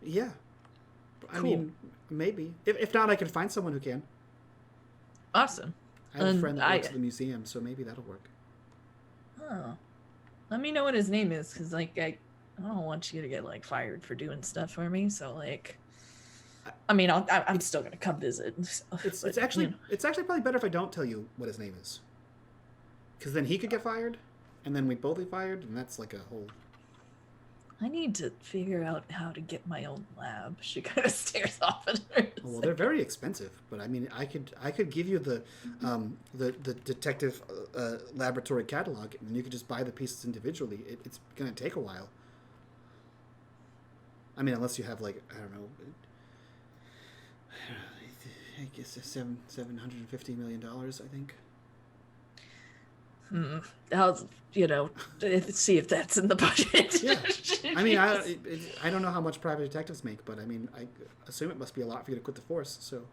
Yeah. I Cool. mean, maybe. If not, I can find someone who can. Awesome. I have a friend that works at the museum, so maybe that'll work. Oh. Let me know what his name is, because, like, I don't want you to get, like, fired for doing stuff for me, so, like... I mean, I'm still going to come visit. It's actually probably better if I don't tell you what his name is. Because then he could get fired, and then we'd both be fired, and that's like a whole... I need to figure out how to get my own lab. She kind of stares off at her. Well, they're very expensive, but I mean, I could give you the detective laboratory catalog, and you could just buy the pieces individually. It's gonna take a while. I mean, unless you have like I don't know, I guess $750 million. I think. I'll, see if that's in the budget. Yeah. I mean, I don't know how much private detectives make, but I mean, I assume it must be a lot for you to quit the force, so.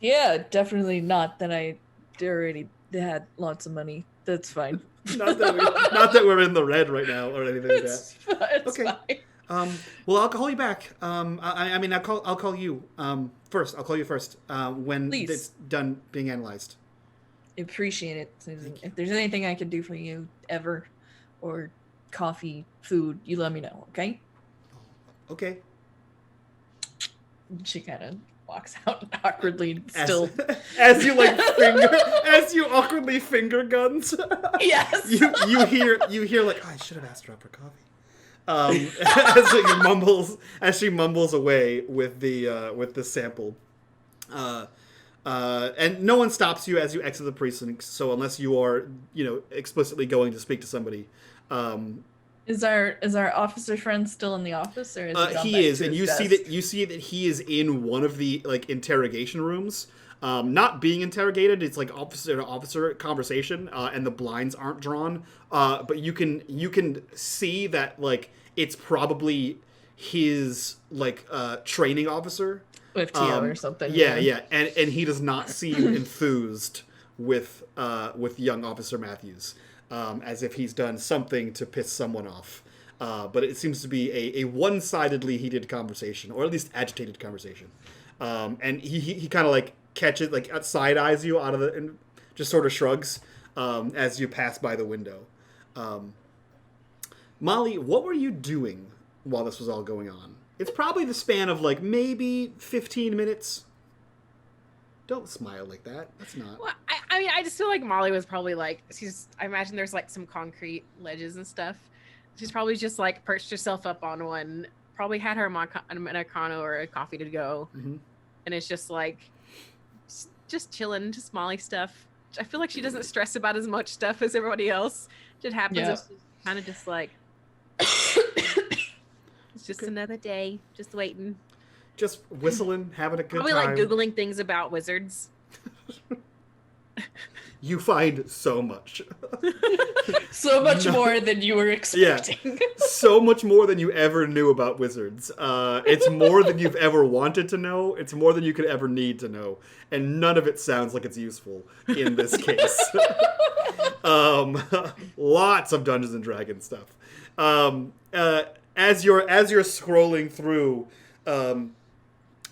Yeah, definitely not that I already had lots of money. That's fine. not that we're in the red right now or anything like that. It's okay. Well, I'll call you back. I mean, I'll call you first. I'll call you first when Please. it's done being analyzed. Appreciate it. If there's anything I can do for you ever, or coffee, food, you let me know, okay? Okay. She kind of walks out awkwardly, still. As you awkwardly finger guns. Yes. You hear like, oh, I should have asked her up for coffee. As she mumbles away with the sample. And no one stops you as you exit the precinct. So unless you are, explicitly going to speak to somebody, is our officer friend still in the office, or is he is, and you see that he is in one of the interrogation rooms, not being interrogated. It's like officer to officer conversation, and the blinds aren't drawn. But you can see that it's probably his training officer. With TO or something. Yeah. And he does not seem enthused with young Officer Matthews, as if he's done something to piss someone off. But it seems to be a one-sidedly heated conversation, or at least agitated conversation. And he kind of catches, side eyes you out of and just sort of shrugs as you pass by the window. Molly, what were you doing while this was all going on? It's probably the span of maybe 15 minutes. Don't smile like that. That's not. Well, I mean, I just feel like Molly was probably I imagine there's some concrete ledges and stuff. She's probably just perched herself up on one, probably had her Americano or a coffee to go. Mm-hmm. And it's just just chilling, just Molly stuff. I feel like she doesn't stress about as much stuff as everybody else. It just happens. It's kind of just it's just another day, just waiting. Just whistling, having a good probably time. Googling things about wizards. You find so much. So much more than you were expecting. Yeah, so much more than you ever knew about wizards. It's more than you've ever wanted to know. It's more than you could ever need to know. And none of it sounds like it's useful in this case. Lots of Dungeons and Dragons stuff. As you're scrolling through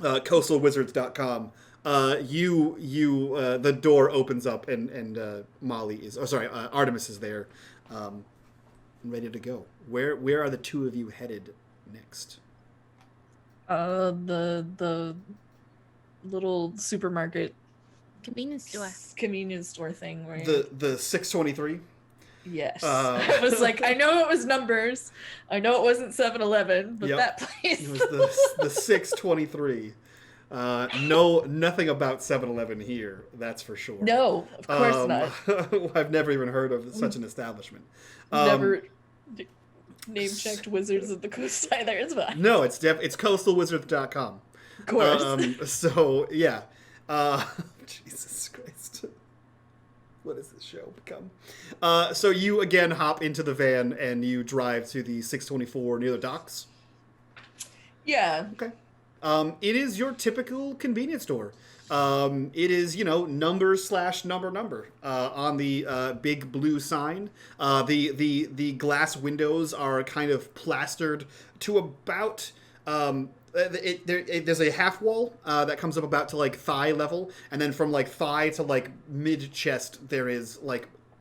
coastalwizards.com, the door opens up and Molly is, Artemis is there, ready to go. Where are the two of you headed next? The little supermarket convenience store thing where the 623. Yes. I was I know it was numbers. I know it wasn't 7-Eleven, but that place. It was the 623. Nothing about 7-Eleven here, that's for sure. No, of course not. I've never even heard of such an establishment. Never name-checked Wizards of the Coast either, is fine. No, it's coastalwizards.com. Of course. So, yeah. Jesus Christ. What has this show become? So you again hop into the van and you drive to the 624 near the docks? Yeah. Okay. It is your typical convenience store. It is, number/number on the big blue sign. The glass windows are kind of plastered to about... there's a half wall that comes up about to thigh level, and then from thigh to mid chest there is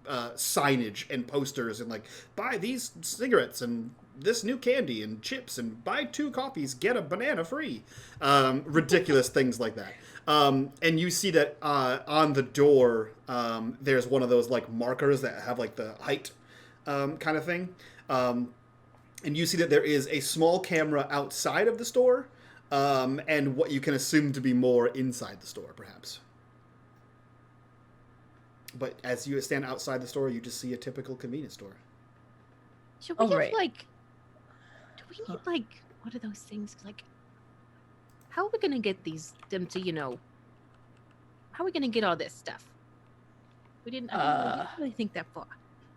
signage and posters and buy these cigarettes and this new candy and chips and buy 2 coffees, get a banana free. Ridiculous things like that. And you see that on the door there's one of those markers that have the height kind of thing. And you see that there is a small camera outside of the store, and what you can assume to be more inside the store, perhaps. But as you stand outside the store, you just see a typical convenience store. Should we have do we need what are those things? How are we gonna get them to how are we gonna get all this stuff? I didn't really think that far.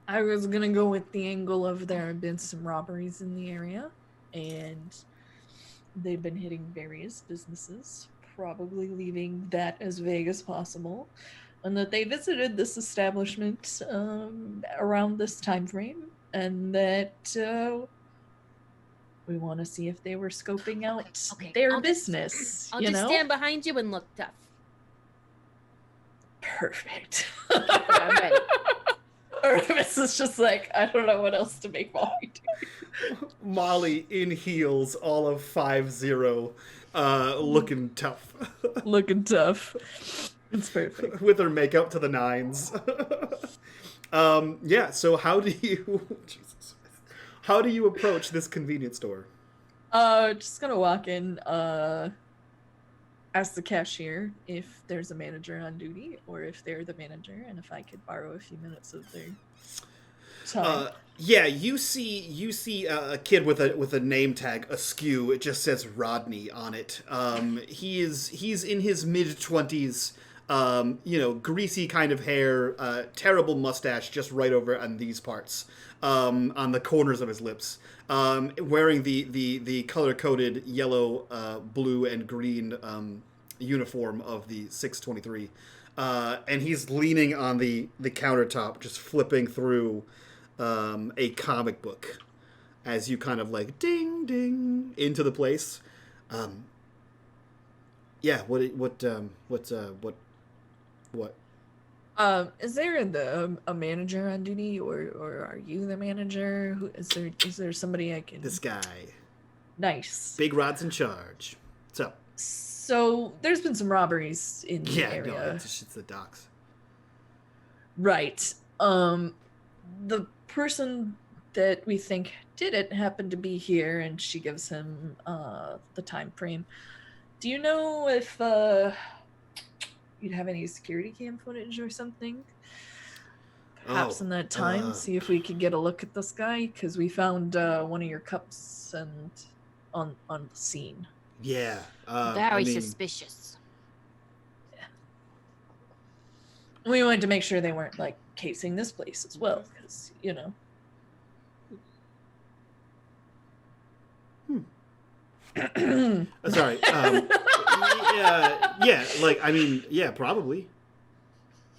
I was gonna go with the angle of there have been some robberies in the area, and they've been hitting various businesses, probably leaving that as vague as possible, and that they visited this establishment around this time frame, and that We want to see if they were scoping out Okay, their business. I'll just stand behind you and look tough. Perfect. I'm ready. Artemis is just like, I don't know what else to make Molly do. Molly in heels, all of 5'0", looking tough. Looking tough. It's perfect. With her makeup to the nines. Yeah, so how do you approach this convenience store? Just gonna walk in, ask the cashier if there's a manager on duty, or if they're the manager, and if I could borrow a few minutes of their time. Yeah, you see a kid with a name tag askew. It just says Rodney on it. He's in his mid-20s. Greasy kind of hair, terrible mustache just right over on these parts, on the corners of his lips. Wearing the color-coded yellow, blue, and green uniform of the 623. And he's leaning on the countertop, just flipping through a comic book as you kind of like ding ding into the place. Yeah, what? Is there a manager on duty, or are you the manager? Is there somebody I can? This guy. Nice. Big Rod's in charge. What's up? So there's been some robberies in the area. No, it's the docks. Right. The person that we think did it happened to be here, and she gives him the time frame. Do you know if you'd have any security cam footage or something? Perhaps in that time, see if we could get a look at this guy, because we found one of your cups and on the scene. Yeah. Very suspicious. Yeah. We wanted to make sure they weren't like casing this place as well, because Sorry. Yeah, probably.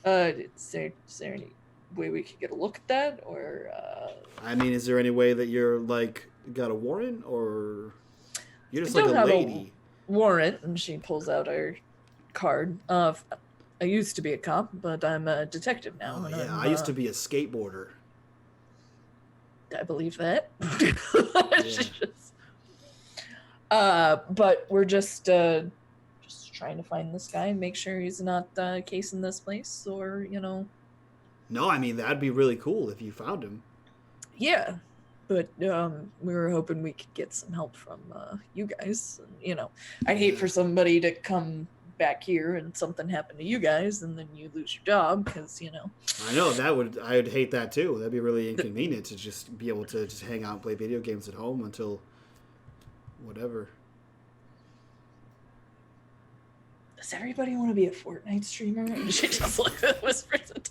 Is there any way we could get a look at that, or? Is there any way that you're like got a warrant, or you're just like a lady? Warrant, and she pulls out her card. I used to be a cop, but I'm a detective now. Oh, yeah, I used to be a skateboarder. I believe that. Yeah. But we're just trying to find this guy and make sure he's not casing this place, or No, that'd be really cool if you found him. Yeah, but we were hoping we could get some help from you guys. I'd hate for somebody to come back here and something happen to you guys, and then you lose your job, because I know I'd hate that too. That'd be really inconvenient to just be able to just hang out and play video games at home until whatever. Does everybody want to be a Fortnite streamer? And she just whispers it.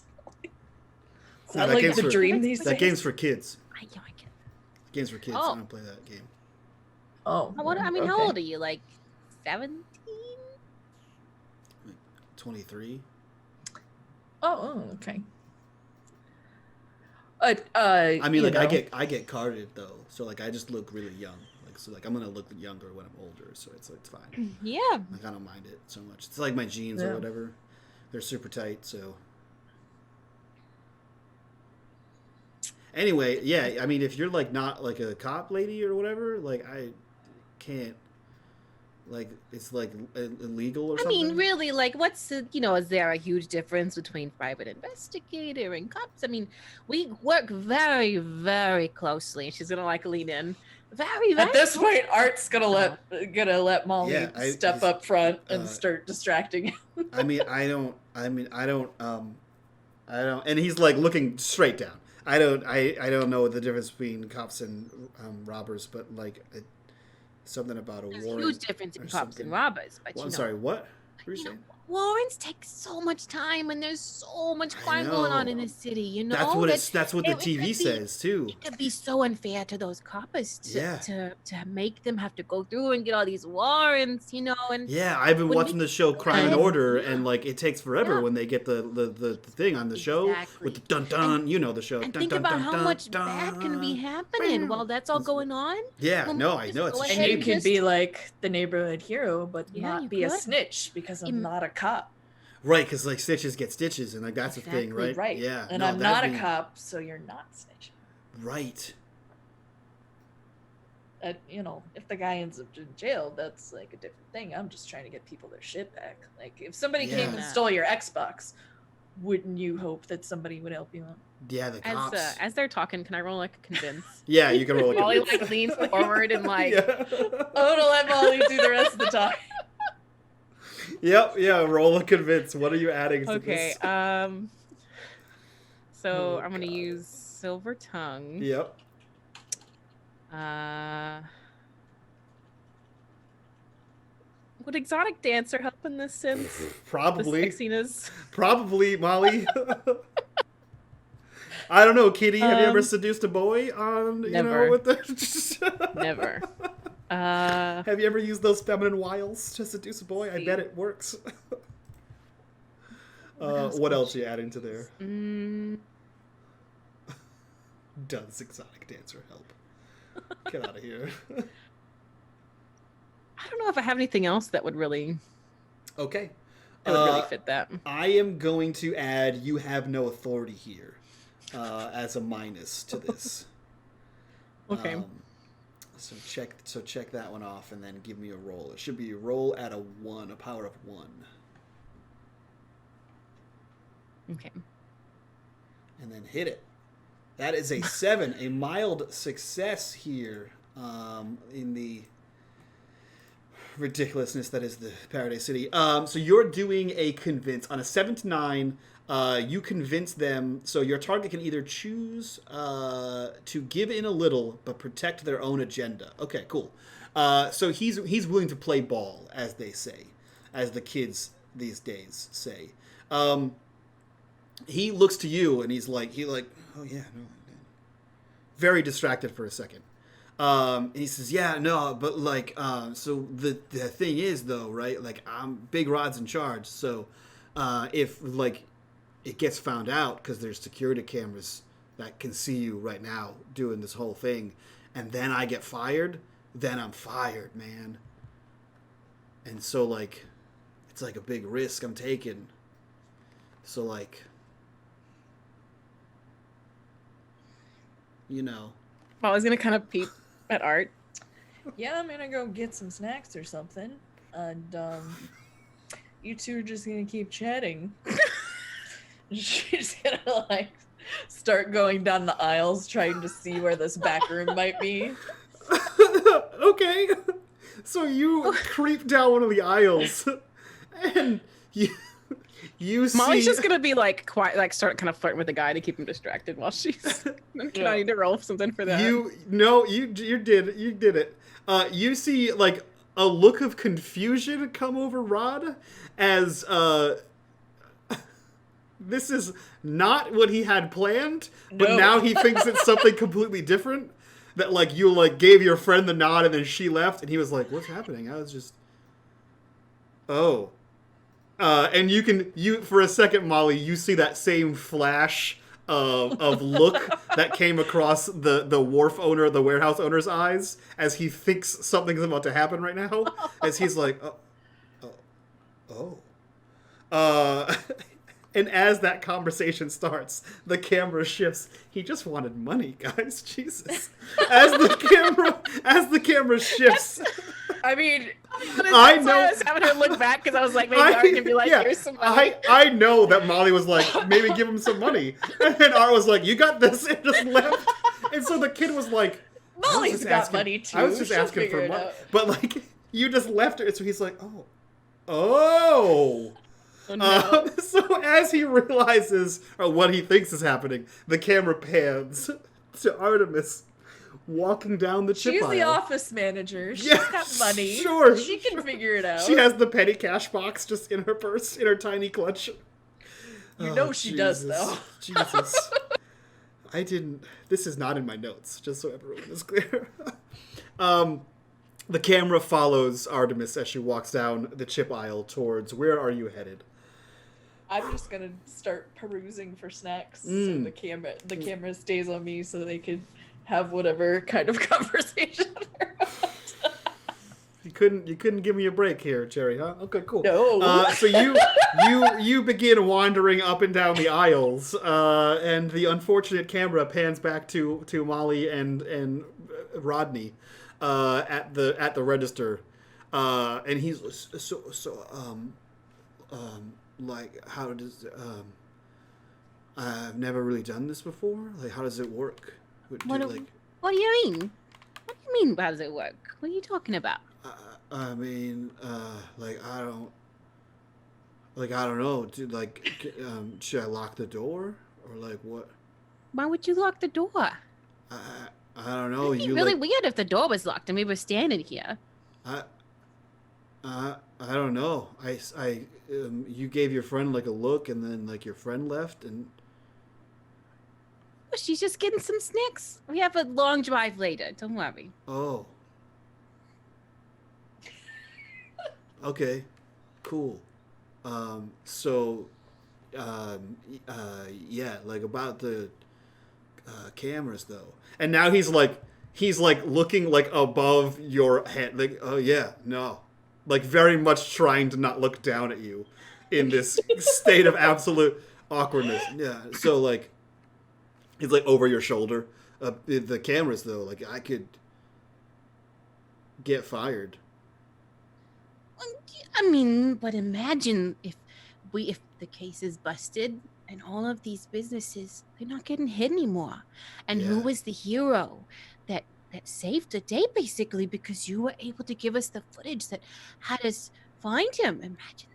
Is that like the dream these days? That game's for kids. I get it. Game's for kids. I don't play that game. Oh. Okay. How old are you? Like 17? 23. Oh, okay. I get carded though, so like I just look really young. So like I'm gonna look younger when I'm older, so it's fine. Yeah. Like I don't mind it so much. It's like my jeans or whatever. They're super tight, so. Anyway, yeah, if you're like not like a cop lady or whatever, like I can't. Like it's like illegal or something. Really, like what's is there a huge difference between private investigator and cops? We work very, very closely. She's gonna like lean in. Very, very At this point, Art's gonna let Molly step up front and start distracting him. I don't. And he's like looking straight down. I don't know the difference between cops and robbers, but like something about a warrant. There's a huge difference in cops and robbers. But I'm sorry. What? What were you saying? warrants take so much time, and there's so much crime know. going on in this city. You know, That's what the TV says too. It could be so unfair to those coppers to make them have to go through and get all these warrants. You know, and yeah, I've been watching the show Crime and Order, and like it takes forever when they get the thing on the show with the dun dun. And, you know the show. And dun, think dun, about dun, how dun, much dun, bad can be happening while that's all going on. Yeah, well, no, I know it's a And shame. you could be like the neighborhood hero, but Yeah, not you be a could. snitch because I'm not a cop. Right, because like stitches get stitches, and like that's the thing, right? Right. Yeah, And no, I'm not a cop, so you're not snitching. Right. You know, if the guy ends up in jail, that's like a different thing. I'm just trying to get people their shit back. Like, if somebody came and stole your Xbox, wouldn't you hope that somebody would help you out? Yeah, the cops. As they're talking, can I roll like a convince? Yeah, you can roll a Molly convince. like leans forward and like. Yeah. I'm gonna let Molly do the rest of the time. Yep, yeah, roll a convince. What are you adding to this? So I'm gonna use Silver Tongue. Yep. Would Exotic Dancer help in this sense? Probably. The sexiness? Probably, Molly. I don't know, Kitty. Have you ever seduced a boy on, never. know, with the... Never. Have you ever used those feminine wiles to seduce a boy? I bet it works. What else are you adding to there? Does Exotic Dancer help? Get out of here. I don't know if I have anything else that would really... Okay. really fit that. I am going to add you have no authority here as a minus to this. Okay. So check that one off and then give me a roll. It should be a roll at a 1, a power of 1. Okay. And then hit it. That is a 7, a mild success here in the ridiculousness that is the Paradise City. So you're doing a convince. On a 7 to 9, you convince them. So your target can either choose to give in a little but protect their own agenda. Okay, cool. So he's willing to play ball, as they say, as the kids these days say. He looks to you and he's like, oh yeah, no. Very distracted for a second. And he says, yeah, no, but like, so the thing is though, right? Like Big Rod's in charge. So, if like it gets found out because there's security cameras that can see you right now doing this whole thing. And then I get fired, then I'm fired, man. And so like, it's like a big risk I'm taking. So like, you know. Well, I was going to kind of peep at Art. Yeah, I'm gonna go get some snacks or something. And you two are just gonna keep chatting. She's gonna like start going down the aisles trying to see where this back room might be. Okay. So you creep down one of the aisles and you see... Molly's just gonna be like quiet, like start kind of flirting with the guy to keep him distracted while she's. Can I need to roll something for that? You did it. You see like a look of confusion come over Rod as this is not what he had planned, but now he thinks it's something completely different. That like you like gave your friend the nod and then she left and he was like, "What's happening?" I was just, oh. And you for a second, Molly, you see that same flash of look that came across the wharf owner, the warehouse owner's eyes as he thinks something's about to happen right now. As he's like, oh. And as that conversation starts, the camera shifts. He just wanted money, guys. Jesus. As the camera shifts. I mean, I know. I was having her look back because I was like, maybe Art can be like, here's some money. I know that Molly was like, maybe give him some money. And then Art was like, you got this, and just left. And so the kid was like, Molly's got money too. I was just She'll asking for figure it money. out. But like, you just left her. So he's like, oh. Oh, no. So as he realizes what he thinks is happening, the camera pans to Artemis walking down the chip She's aisle. the office manager. She's Yeah, got money. sure, She can figure it out. She has the petty cash box just in her purse, in her tiny clutch. You know she does, though. Jesus. I didn't... This is not in my notes, just so everyone is clear. The camera follows Artemis as she walks down the chip aisle towards... Where are you headed? I'm just gonna start perusing for snacks. So the camera stays on me so they can have whatever kind of conversation they're about. You couldn't give me a break here, Cherry, huh? Okay, cool. No. So you begin wandering up and down the aisles, and the unfortunate camera pans back to Molly and Rodney at the register, and he's like, how does I've never really done this before. Like, how does it work? What do you mean? What do you mean? How does it work? What are you talking about? I mean, like, I don't know. Dude, like, should I lock the door or like what? Why would you lock the door? I don't know. It'd be really weird if the door was locked and we were standing here. I don't know. You gave your friend like a look, and then like your friend left, and she's just getting some snacks. We have a long drive later. Don't worry. Oh. Okay. Cool. Yeah, like about the cameras though. And now he's like looking like above your head. Like, oh yeah, no. Like very much trying to not look down at you in this state of absolute awkwardness. Yeah. So like he's like over your shoulder. The cameras though, like I could get fired. I mean, but imagine if the case is busted and all of these businesses, they're not getting hit anymore. And who was the hero that saved the day, basically, because you were able to give us the footage that had us find him. Imagine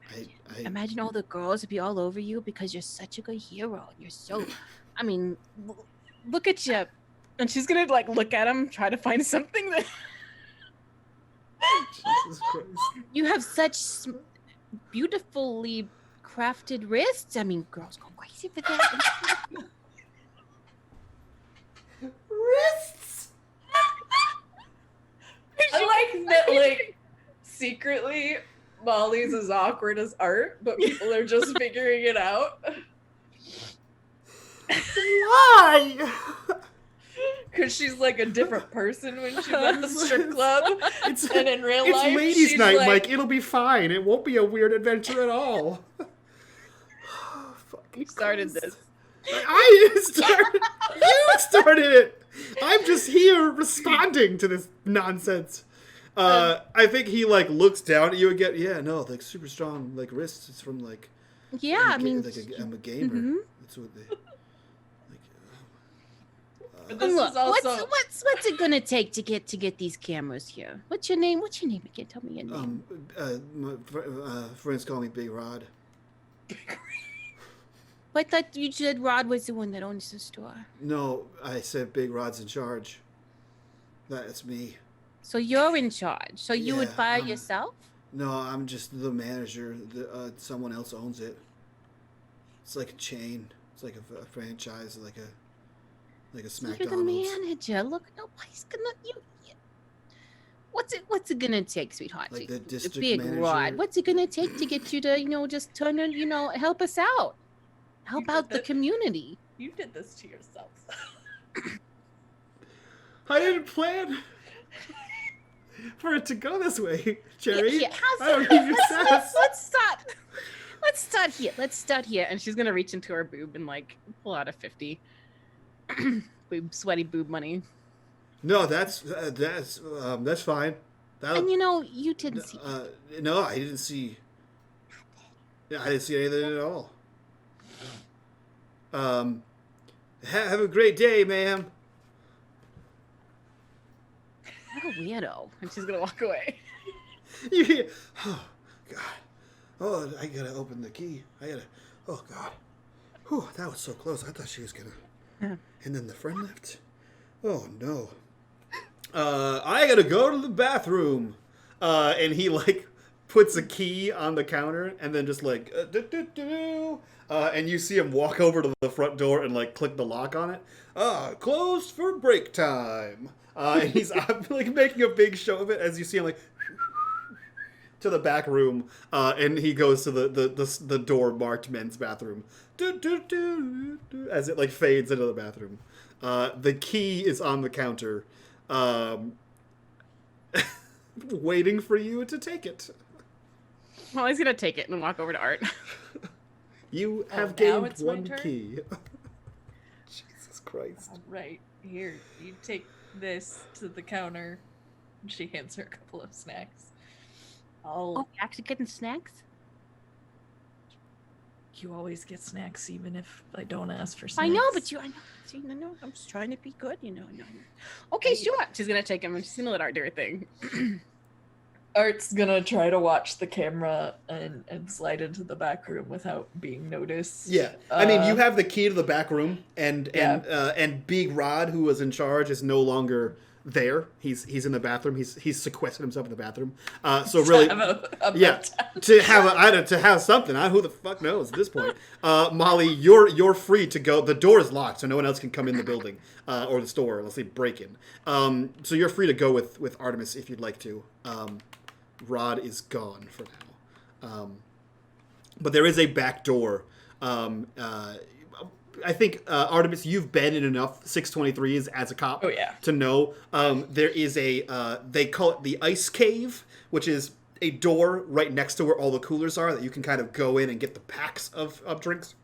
that. Imagine all the girls would be all over you because you're such a good hero. And you're so, I mean, look at you. And she's going to like look at him, try to find something that... Jesus Christ. You have such beautifully crafted wrists. I mean, girls go crazy for that. Wrists. I like that, like, secretly, Molly's as awkward as Art, but people are just figuring it out. Why? Because she's like a different person when she's at the strip club. And in real life, it's ladies' night, like... Mike. It'll be fine. It won't be a weird adventure at all. You started this. I started. You started it. I'm just here responding to this nonsense. I think he like looks down at you again. Yeah, no, like super strong like wrists. It's from like. Yeah, I mean, like I'm a gamer. Mm-hmm. That's what they. Look, also... what's it gonna take to get these cameras here? What's your name? What's your name again? Tell me your name. My friends call me Big Rod. But I thought you said Rod was the one that owns the store. No, I said Big Rod's in charge. That's me. So you're in charge. So you would fire yourself? No, I'm just the manager. Someone else owns it. It's like a chain. It's like a franchise, like a SmackDown. You're the manager. Look, nobody's gonna you. What's it gonna take, sweetheart? Like the district Big manager. Rod. What's it gonna take to get you to just turn and help us out, help out the community? You did this to yourself. I didn't plan for it to go this way, Cherry. Yeah, I don't need your sass. Let's start here. And she's gonna reach into her boob and like pull out a 50. Sweaty boob money. No, that's fine. And you didn't see. No, I didn't see. I didn't see anything at all. Have a great day, ma'am. What a weirdo. And she's gonna walk away. You hear? Oh God. Oh, I gotta open the key. Oh God. Whew, that was so close. I thought she was gonna. And then the friend left. Oh no. I gotta go to the bathroom. And he like puts a key on the counter and then just like and you see him walk over to the front door and like click the lock on it. Closed for break time. And he's like making a big show of it as you see him like to the back room, and he goes to the door marked men's bathroom. As it like fades into the bathroom. The key is on the counter, waiting for you to take it. Well, he's gonna take it and walk over to Art. You have now gained it's my one turn? key. Jesus Christ. Right, here, you take this to the counter. She hands her a couple of snacks. Oh, you actually getting snacks? You always get snacks even if I don't ask for snacks. I know, but I know. See, I know. I'm just trying to be good, you know. Okay, sure. She's gonna take him and she's gonna let Art do her thing. Art's gonna try to watch the camera and slide into the back room without being noticed. Yeah, I mean, you have the key to the back room, and Yeah. Big Rod, who was in charge, is no longer there. He's in the bathroom. He's sequestered himself in the bathroom. So really, to have something. Who the fuck knows at this point? Molly, you're free to go. The door is locked, so no one else can come in the building or the store unless they break in. So you're free to go with Artemis if you'd like to. Rod is gone for now. But there is a back door. I think, Artemis, you've been in enough 623s as a cop to know there is they call it the ice cave, which is a door right next to where all the coolers are that you can kind of go in and get the packs of drinks.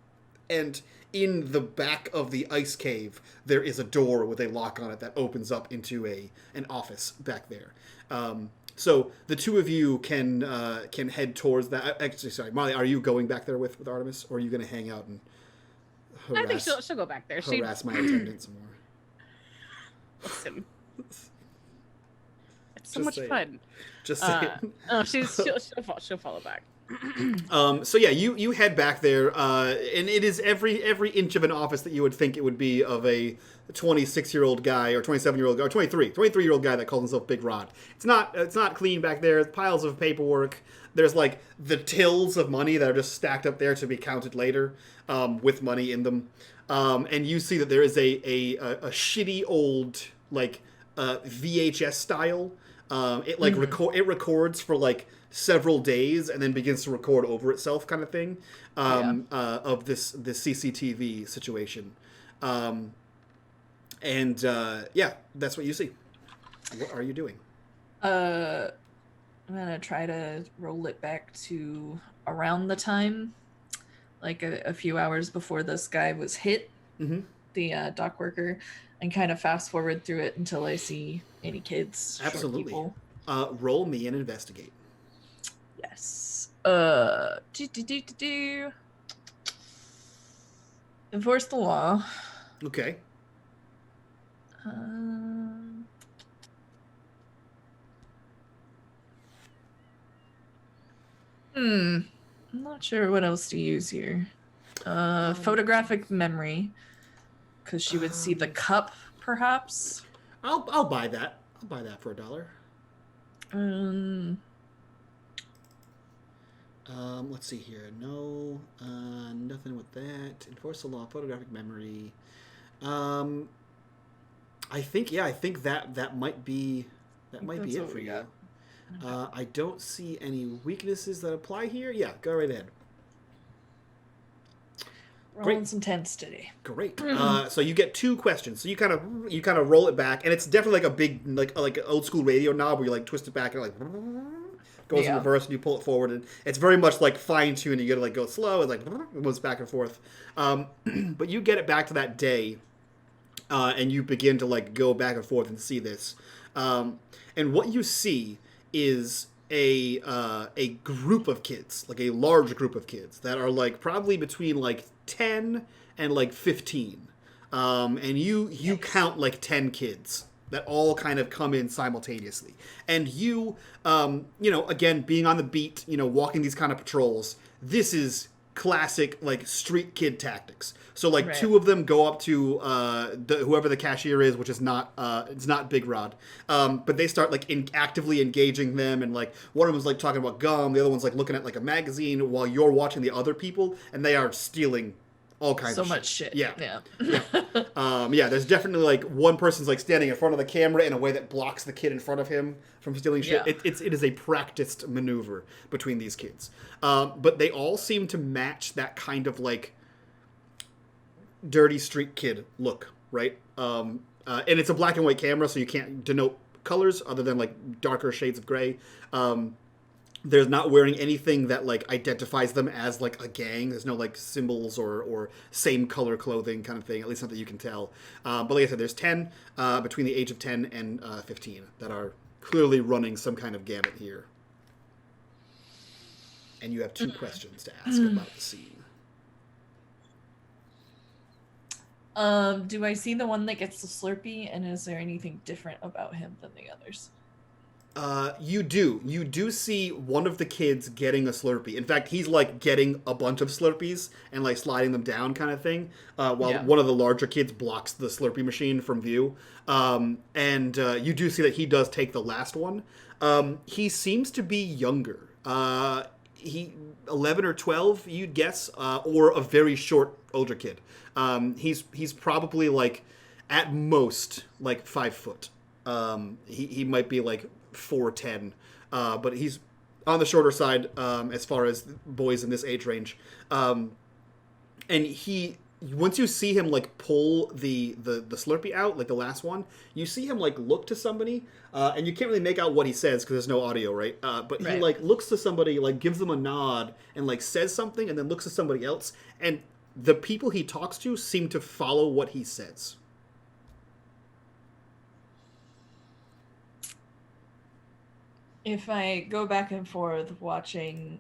And in the back of the ice cave, there is a door with a lock on it that opens up into an office back there. So the two of you can head towards that. Actually, sorry, Molly, are you going back there with Artemis, or are you going to hang out and harass, I think she'll go back there. harass my attendant some more? Listen. It's so Just much saying. fun. Just saying. She'll follow back. So yeah, you head back there, and it is every inch of an office that you would think it would be of a 26-year-old guy or 27-year-old guy or 23-year-old guy that calls himself Big Rod. It's not clean back there. Piles of paperwork. There's like the tills of money that are just stacked up there to be counted later, with money in them. And you see that there is a shitty old like VHS style. It like it records for like several days and then begins to record over itself, kind of thing, of this CCTV situation. And that's what you see. What are you doing? I'm gonna try to roll it back to around the time, like a few hours before this guy was hit, the dock worker, and kind of fast forward through it until I see any kids. Absolutely. People. Roll me and investigate. Yes. Enforce the law. Okay. I'm not sure what else to use here. Photographic memory, because she would see the cup, perhaps. I'll buy that. I'll buy that for $1. Let's see here. No, nothing with that. Enforce the law, photographic memory. I think that might be it for you. I don't see any weaknesses that apply here. Yeah, go right ahead. Rolling some tents today. Great. So you get 2 questions. So you kind of roll it back, and it's definitely like a big like an old school radio knob where you like twist it back and like goes in reverse and you pull it forward, and it's very much like fine tuned. You gotta like go slow and like it moves back and forth. But you get it back to that day, and you begin to like go back and forth and see this. And what you see is a group of kids, like a large group of kids that are like probably between like 10 and like 15. And you count like 10 kids that all kind of come in simultaneously. And again, being on the beat, walking these kind of patrols, this is classic like street kid tactics. So like Right. two of them go up to whoever the cashier is, which is not it's not Big Rod, but they start like actively engaging them, and like one of them is like talking about gum, the other one's like looking at like a magazine while you're watching the other people, and they are stealing all kinds of So much shit. Yeah. Yeah. There's definitely like one person's like standing in front of the camera in a way that blocks the kid in front of him from stealing shit. Yeah. It is a practiced maneuver between these kids. But they all seem to match that kind of like dirty street kid look, right? And it's a black and white camera, so you can't denote colors other than like darker shades of gray. They're not wearing anything that like identifies them as like a gang. There's no like symbols or same color clothing kind of thing, at least not that you can tell. But like I said, there's 10 between the age of 10 and 15 that are clearly running some kind of gamut here. And you have 2 questions to ask about the scene. Do I see the one that gets the Slurpee, and is there anything different about him than the others? You do. You do see one of the kids getting a Slurpee. In fact, he's like getting a bunch of Slurpees and like sliding them down kind of thing, while one of the larger kids blocks the Slurpee machine from view. And you do see that he does take the last one. He seems to be younger. He 11 or 12, you'd guess, or a very short older kid. He's probably like at most like 5 foot. He might be like 4'10", but he's on the shorter side as far as boys in this age range. And once you see him like pull the Slurpee out, like the last one, you see him like look to somebody, and you can't really make out what he says because there's no audio, right? But he like looks to somebody, like gives them a nod, and like says something, and then looks to somebody else, and the people he talks to seem to follow what he says. If I go back and forth watching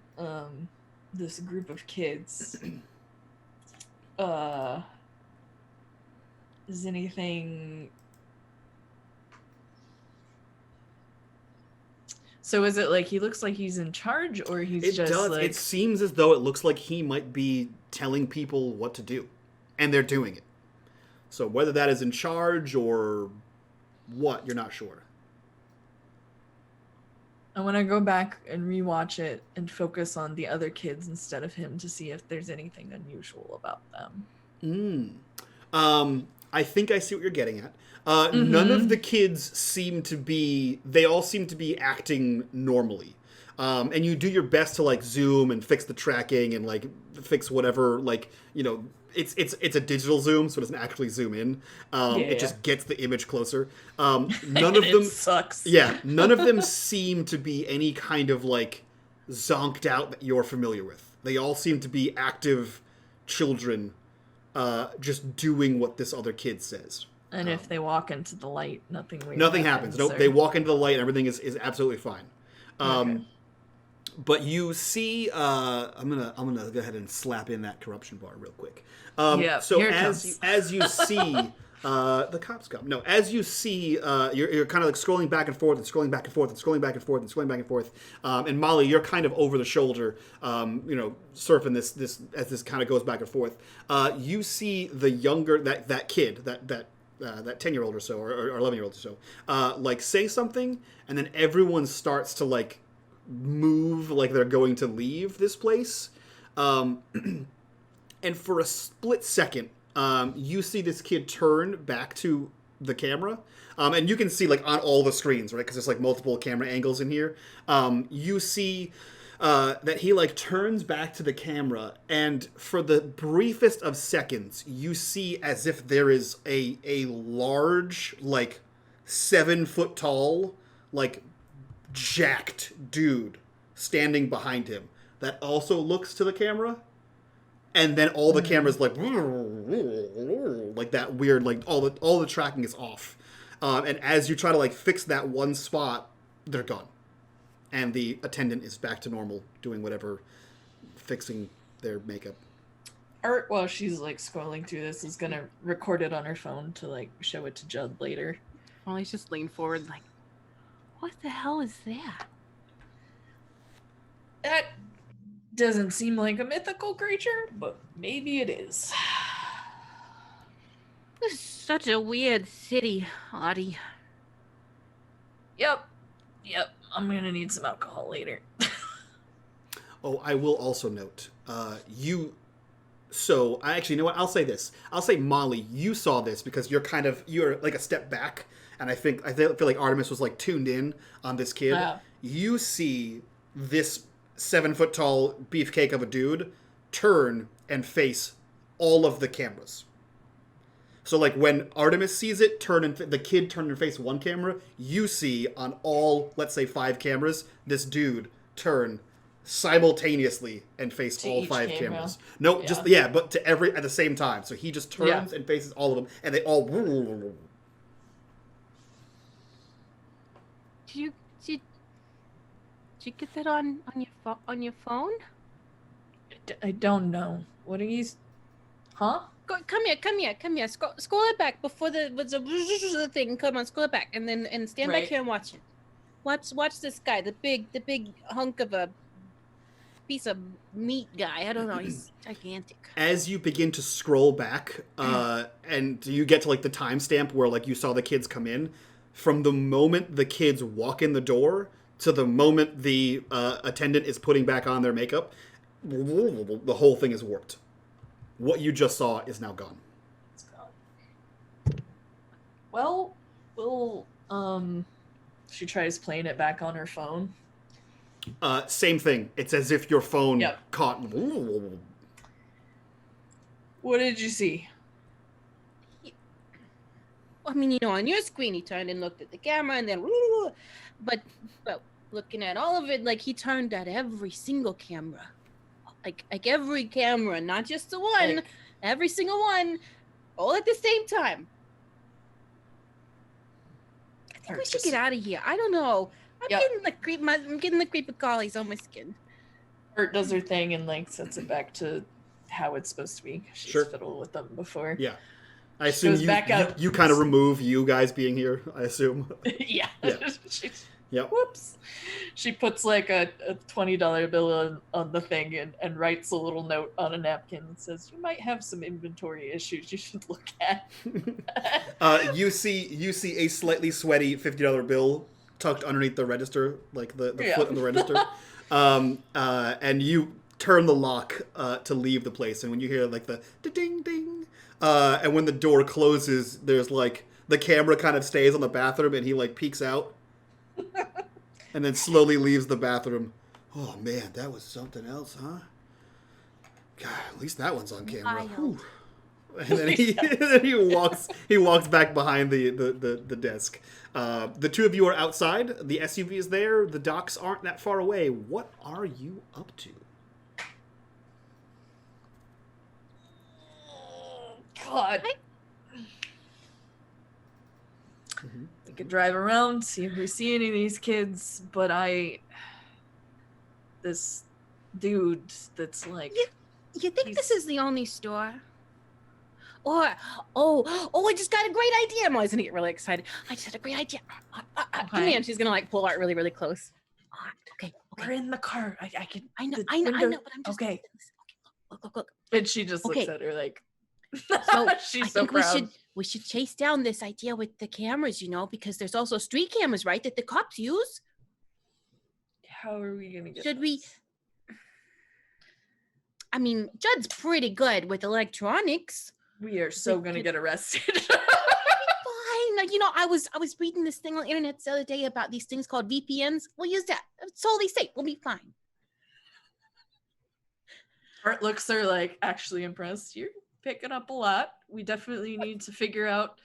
this group of kids, is anything... So is it like he looks like he's in charge, or he's like... It seems as though it looks like he might be telling people what to do, and they're doing it. So whether that is in charge or what, you're not sure. I want to go back and rewatch it and focus on the other kids instead of him to see if there's anything unusual about them. I think I see what you're getting at. None of the kids seem to be... They all seem to be acting normally. And you do your best to, like, zoom and fix the tracking and, like, fix whatever, like, you know... It's a digital zoom, so it doesn't actually zoom in. It just gets the image closer. None of them... It sucks. Yeah, none of them seem to be any kind of, like, zonked out that you're familiar with. They all seem to be active children just doing what this other kid says. And if they walk into the light, nothing happens. Nope, they walk into the light and everything is absolutely fine. Okay. But you see, I'm gonna go ahead and slap in that corruption bar real quick. So as you see, the cops come. No, as you see, you're kind of like scrolling back and forth and scrolling back and forth and scrolling back and forth and scrolling back and forth. And Molly, you're kind of over the shoulder, surfing this as this kind of goes back and forth. You see the younger that kid that 10-year-old or so, or 11-year-old or so, like say something, and then everyone starts to like move like they're going to leave this place. And for a split second, you see this kid turn back to the camera. And you can see like on all the screens, right? Because there's like multiple camera angles in here. You see that he like turns back to the camera, and for the briefest of seconds, you see as if there is a large, like 7 foot tall, like jacked dude standing behind him that also looks to the camera. And then all the cameras like that weird, like all the tracking is off. And as you try to like fix that one spot, they're gone. And the attendant is back to normal, doing whatever, fixing their makeup. Art, while she's like scrolling through this, is gonna record it on her phone to like show it to Judd later. Molly's just lean forward like, what the hell is that? That Doesn't seem like a mythical creature, but maybe it is. This is such a weird city, Audie. Yep. I'm gonna need some alcohol later. Oh, I will also note, So, I actually, you know what? I'll say this. I'll say, Molly, you saw this because you're like a step back, and I feel like Artemis was like tuned in on this kid. Wow. You see this 7-foot-tall beefcake of a dude turn and face all of the cameras. So, like, when Artemis sees it, the kid turn and face one camera, you see on all, let's say, 5 cameras, this dude turn simultaneously and face to all each 5 camera. cameras. No, Yeah. but to every at the same time. So he just turns and faces all of them, and they all. Did you get that on your phone? I don't know. What are you? Huh? Come here. Scroll it back before the thing. Come on, scroll it back, and stand back here and watch it. Watch this guy, the big hunk of a piece of meat guy. I don't know. He's gigantic. As you begin to scroll back, and you get to like the timestamp where like you saw the kids come in, from the moment the kids walk in the door to the moment the attendant is putting back on their makeup, the whole thing is warped. What you just saw is now gone. It's gone. Well, she tries playing it back on her phone. Same thing. It's as if your phone caught. What did you see? I mean, on your screen, he turned and looked at the camera, and then, but looking at all of it, like he turned at every single camera, like every camera, not just the one, every single one, all at the same time. I think we should get out of here. I don't know. I'm getting the creep. I'm getting the creepy-crawlies on my skin. Art does her thing and like sets it back to how it's supposed to be. She's fiddled with them before. Yeah, I assume you kind of remove you guys being here. I assume. Yeah. Yep. Whoops. She puts like a $20 bill on the thing and writes a little note on a napkin that says, "You might have some inventory issues you should look at." You see a slightly sweaty $50 bill tucked underneath the register, like the foot of the register. And you turn the lock to leave the place, and when you hear like the ding ding, and when the door closes, there's like the camera kind of stays on the bathroom, and he like peeks out, and then slowly leaves the bathroom. Oh man, that was something else, huh? God, at least that one's on camera. And then he walks back behind the desk. The two of you are outside. The SUV is there. The docks aren't that far away. What are you up to? God. We could drive around, see if we see any of these kids, but this dude that's like... You think this is the only store? Or, I just got a great idea. I'm always going to get really excited. I just had a great idea. Come here. And she's going to like pull Art really, really close. Okay. We're in the car. I know, but I'm just... Okay. Look. And she just looks at her like... So she's so proud. We should chase down this idea with the cameras, because there's also street cameras, right, that the cops use. How are we gonna get? Should we? I mean, Judd's pretty good with electronics. We are so gonna get arrested. Fine. I was reading this thing on the internet the other day about these things called VPNs. We'll use that. It's totally safe. We'll be fine. Art looks her like actually impressed. You're picking up a lot. We definitely need to figure out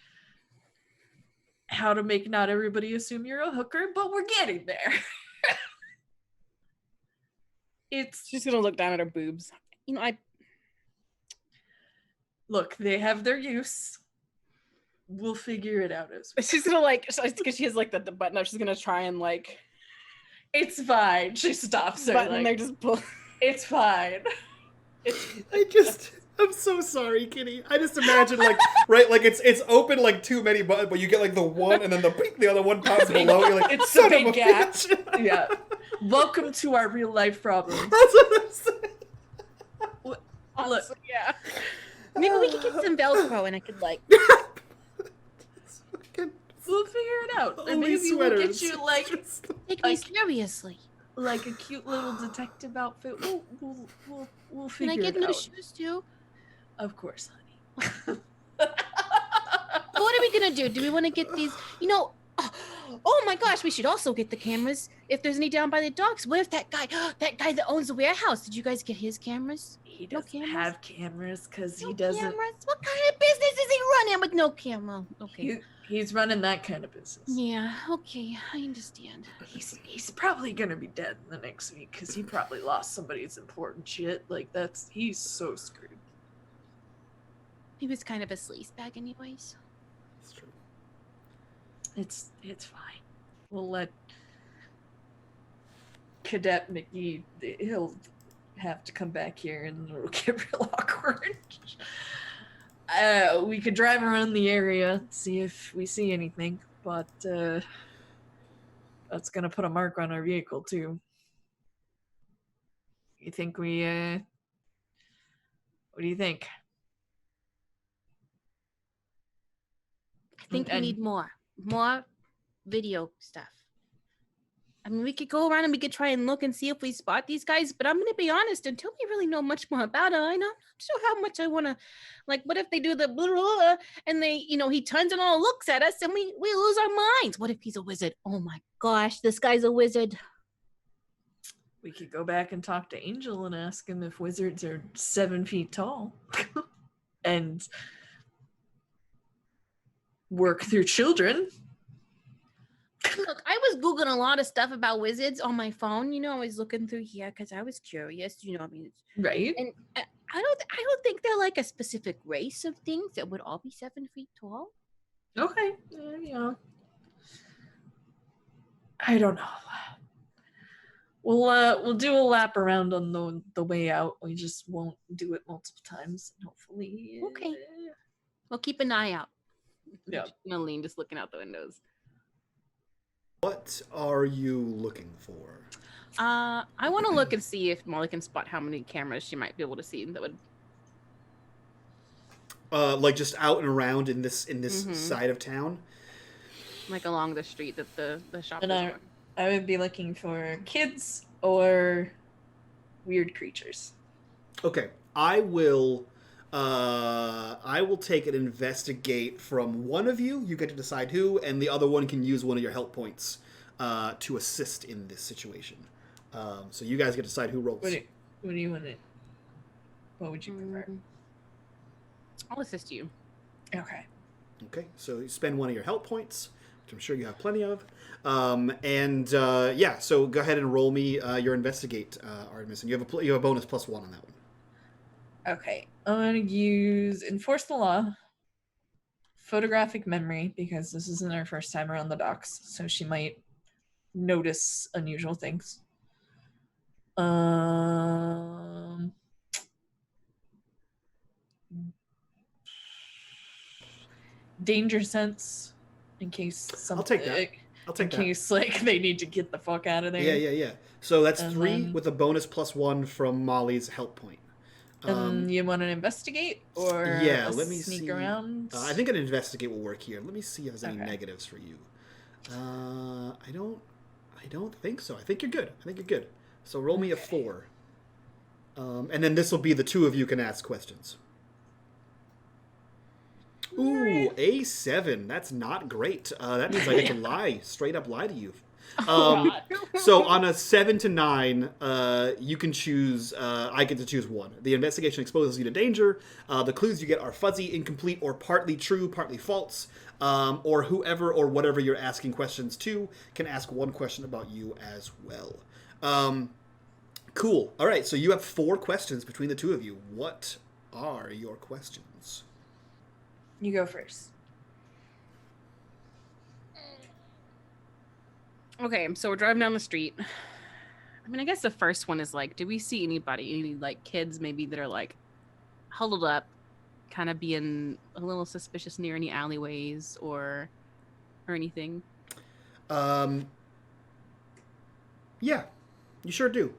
how to make not everybody assume you're a hooker, but we're getting there. She's gonna look down at her boobs. Look, they have their use. We'll figure it out she's gonna because she has like the button up. She's gonna try and like. It's fine. She stops her. Button, they're just pull. It's fine. I'm so sorry, Kitty. I just imagine like like it's open like too many buttons, but you get like the one and then the other one pops below. You're like, It's son a of a big gap. bitch. Yeah. Welcome to our real life problems. That's what I'm saying. Look, yeah. Maybe we could get some Velcro and I could like. we'll figure it out. Or Holy maybe we'll get sweaters. you like Take me seriously. a cute little detective outfit. We'll Can I figure get it new out. shoes too? Of course, honey. What are we gonna do? Do we want to get these? You know, oh my gosh, we should also get the cameras if there's any down by the docks. What if that guy that owns the warehouse? Did you guys get his cameras? He No doesn't cameras? have cameras because he No doesn't. cameras? What kind of business is he running with no camera? Okay. He's running that kind of business. Yeah. Okay, I understand. He's probably gonna be dead in the next week because he probably lost somebody's important shit. Like he's so screwed. He was kind of a sleaze bag, anyways. That's true. It's fine. We'll let Cadet McGee. He'll have to come back here and it'll get real awkward. We could drive around the area, see if we see anything, but that's gonna put a mark on our vehicle too. You think we what do you think? I think we need more video stuff. I mean, we could go around and we could try and look and see if we spot these guys, but I'm going to be honest, until we really know much more about it, I'm not sure how much I want to, like, what if they do the blah, blah, blah, and they, he turns and all looks at us and we lose our minds. What if he's a wizard? Oh my gosh, this guy's a wizard. We could go back and talk to Angel and ask him if wizards are 7 feet tall and work through children. Look, I was Googling a lot of stuff about wizards on my phone. I was looking through here because I was curious. I mean, Right. and I don't think they're like a specific race of things that would all be 7 feet tall. Okay. I don't know. We'll do a lap around on the way out. We just won't do it multiple times. Hopefully. Okay. We'll keep an eye out. Yeah. Nolene just looking out the windows. What are you looking for? I want to look and see if Molly can spot how many cameras she might be able to see that would. Like just out and around in this Mhm. side of town. Like along the street that the shop And is I- on. I would be looking for kids or weird creatures. Okay, I will take an investigate from one of you. You get to decide who, and the other one can use one of your help points to assist in this situation. So you guys get to decide who rolls. What do you want to? What would you prefer? I'll assist you. Okay. Okay, so you spend one of your help points, which I'm sure you have plenty of. Yeah, so go ahead and roll me your investigate, Artemis, and you have a bonus +1 on that one. Okay. I'm gonna use enforce the law, photographic memory because this isn't our first time around the docks, so she might notice unusual things. Danger sense, in case something. I'll take that. I'll take in that. case they need to get the fuck out of there. Yeah. So that's And 3 then- with a bonus +1 from Molly's help point. And you want to investigate or yeah, a let me sneak see. around? I think an investigate will work here. Let me see if there's any Okay. negatives for you. I don't think so. I think you're good. So roll me a 4. And then this will be the two of you can ask questions. Ooh, A7. That's not great. That means I get to lie, straight up lie to you. So on a 7 to 9, you can choose. I get to choose one. The investigation exposes you to danger. The clues you get are fuzzy, incomplete, or partly true, partly false. Or whoever or whatever you're asking questions to can ask one question about you as well. Cool. All right. So you have 4 questions between the two of you. What are your questions? You go first. Okay, so we're driving down the street. I mean, I guess the first one is like, do we see anybody, any like kids maybe that are like huddled up, kind of being a little suspicious near any alleyways or anything? Yeah, you sure do.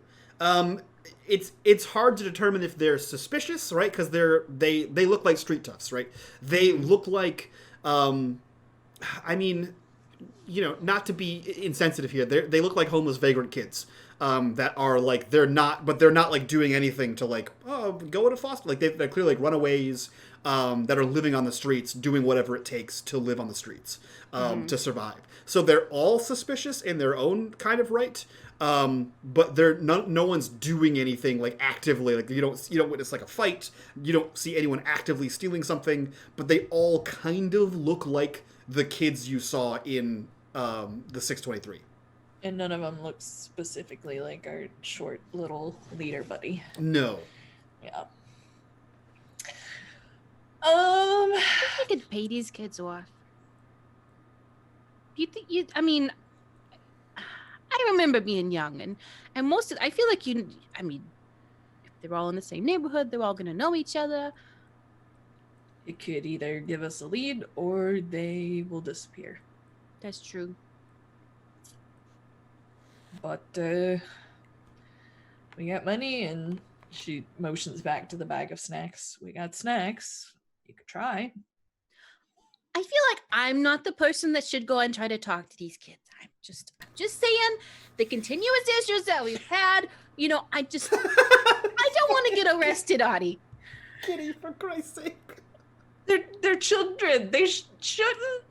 It's hard to determine if they're suspicious, right? Because they look like street toughs, right? They look like, I mean, not to be insensitive here, they look like homeless vagrant kids. That are like they're not like doing anything to like go into foster, like they're clearly like runaways that are living on the streets, doing whatever it takes to live on the streets to survive. So they're all suspicious in their own kind of right, but they're no one's doing anything like actively. Like you don't witness like a fight, you don't see anyone actively stealing something, but they all kind of look like the kids you saw in the 623. And none of them look specifically like our short little leader buddy. No. Yeah. I think we could pay these kids off. Do you think you? I mean, I remember being young, and I feel like you. I mean, if they're all in the same neighborhood, they're all gonna know each other. It could either give us a lead or they will disappear. That's true. But we got money, and she motions back to the bag of snacks. We got snacks. You could try. I feel like I'm not the person that should go and try to talk to these kids. I'm just saying the continuous issues that we've had. I don't want to get arrested, Audie. Kitty, for Christ's sake. They're children. They shouldn't.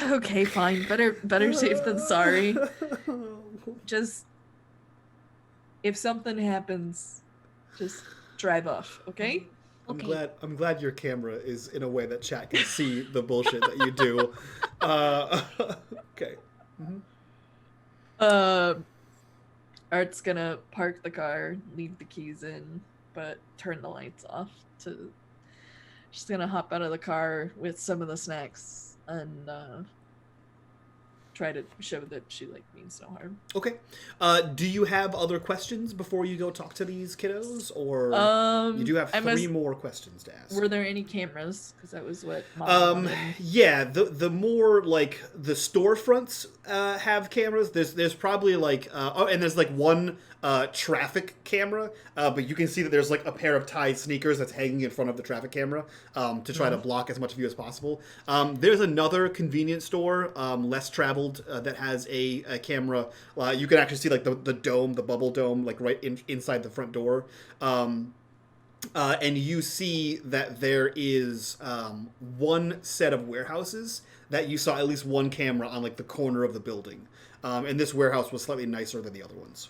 Okay, fine. Better safe than sorry. Just if something happens, just drive off. Okay. Okay. I'm glad your camera is in a way that chat can see the bullshit that you do. Okay. Mm-hmm. Art's gonna park the car, leave the keys in, but turn the lights off. She's gonna hop out of the car with some of the snacks and try to show that she means no harm. Okay. Do you have other questions before you go talk to these kiddos, or you do have three more questions to ask? Were there any cameras? Because that was what Mom wanted. Yeah, the more like the storefronts have cameras. There's probably and there's like one traffic camera, but you can see that there's like a pair of Thai sneakers that's hanging in front of the traffic camera to try to block as much view as possible. There's another convenience store, less traveled, that has a camera. You can actually see like the dome, the bubble dome, like right inside the front door. And you see that there is one set of warehouses that you saw at least one camera on like the corner of the building. And this warehouse was slightly nicer than the other ones.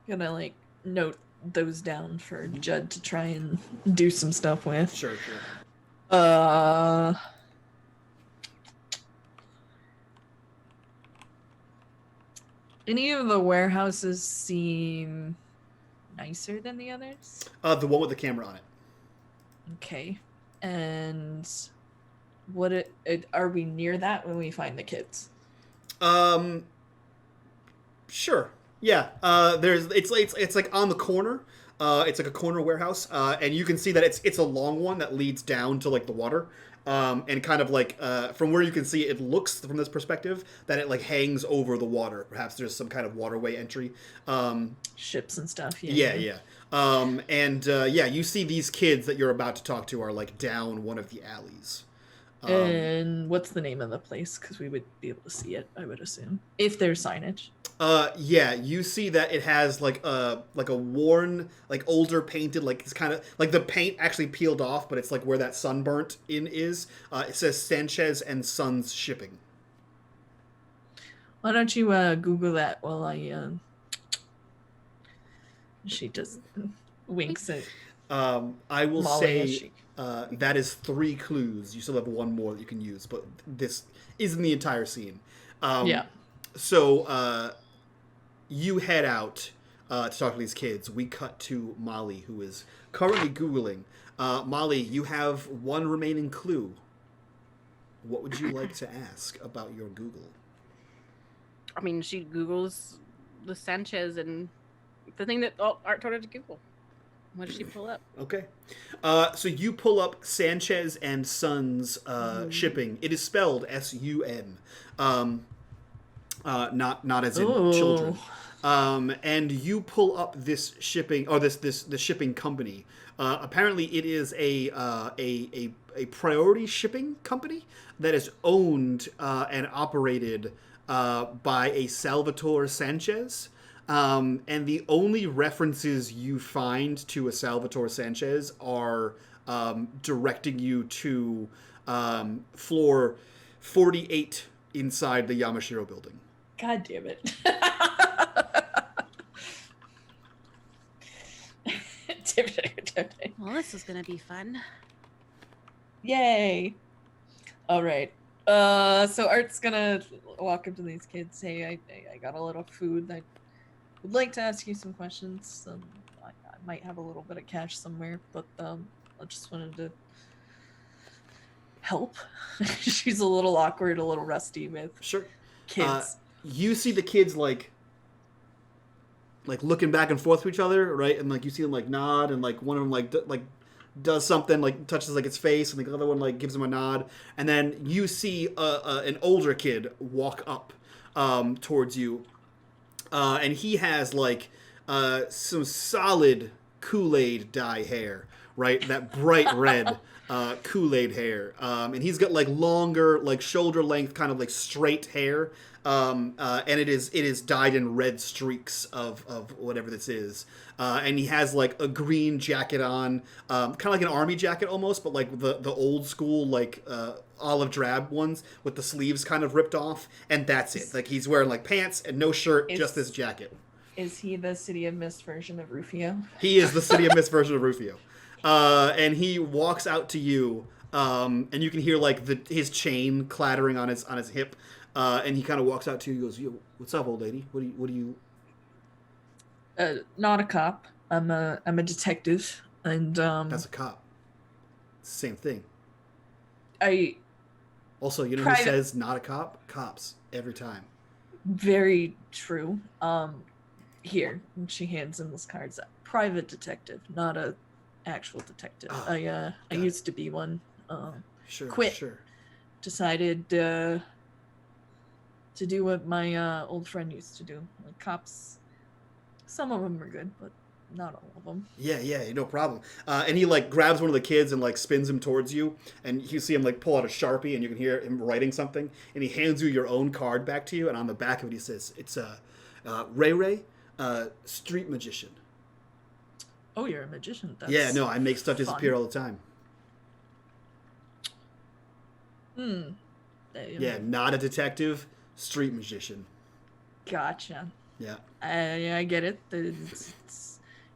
Gonna note those down for Judd to try and do some stuff with. Sure. Any of the warehouses seem nicer than the others? The one with the camera on it. Okay. And are we near that when we find the kids? Sure. Yeah. It's like on the corner. It's like a corner warehouse, and you can see that it's a long one that leads down to like the water. And kind of like from where you can see, it looks from this perspective that it like hangs over the water. Perhaps there's some kind of waterway entry. Ships and stuff. Yeah. You see these kids that you're about to talk to are like down one of the alleys. And what's the name of the place? Because we would be able to see it, I would assume, if there's signage. You see that it has like a worn, like older painted, like it's kind of like the paint actually peeled off, but it's like where that sunburnt in is. It says Sanchez and Sons Shipping. Why don't you Google that while I she just winks at I will Molly say that is 3 clues. You still have one more that you can use, but this isn't the entire scene. So you head out to talk to these kids. We cut to Molly, who is currently Googling. Molly, you have one remaining clue. What would you like to ask about your Google? I mean, she Googles the Sanchez and the thing that Art told her to Google. What did she pull up? Okay. So you pull up Sanchez and Sons shipping. It is spelled SUN. Not as in Ooh. children. And you pull up this shipping, or this shipping company. Apparently, it is a priority shipping company that is owned and operated by a Salvatore Sanchez. And the only references you find to a Salvatore Sanchez are directing you to floor 48 inside the Yamashiro building. God damn it. Well, this is gonna be fun. Yay. All right. So Art's gonna walk up to these kids. Hey, I got a little food. I would like to ask you some questions. I might have a little bit of cash somewhere, but I just wanted to help. She's a little awkward, a little rusty with kids. You see the kids like looking back and forth to each other, right? And like you see them like nod, and like one of them like does something, like touches like its face, and the other one like gives him a nod, and then you see an older kid walk up towards you, and he has like some solid Kool-Aid dye hair, right? That bright red Kool-Aid hair, and he's got like longer, like shoulder length, kind of like straight hair. And it is dyed in red streaks of whatever this is. And he has like a green jacket on, kind of like an army jacket almost, but like the old school like olive drab ones with the sleeves kind of ripped off, and that's it. Like he's wearing like pants and no shirt, just this jacket. Is he the City of Mist version of Rufio? He is the City of Mist version of Rufio. And he walks out to you, and you can hear like his chain clattering on his hip. And he kind of walks out to you and goes, "Yo, what's up, old lady? What do you?" Not a cop. I'm a detective, and That's a cop. It's the same thing. Also, you know who says not a cop? Cops every time. Very true. Here, and she hands him this card. Private detective, not a actual detective. Oh, I used to be one. Sure. Decided to do what my old friend used to do. Like cops, some of them are good, but not all of them. Yeah, no problem. And he like grabs one of the kids and like spins him towards you, and you see him like pull out a Sharpie, and you can hear him writing something, and he hands you your own card back to you, and on the back of it he says, "It's Ray, street magician." Oh, you're a magician. That's yeah, no, I make stuff disappear all the time. Yeah, not a detective, street magician. Gotcha. Yeah. I get it.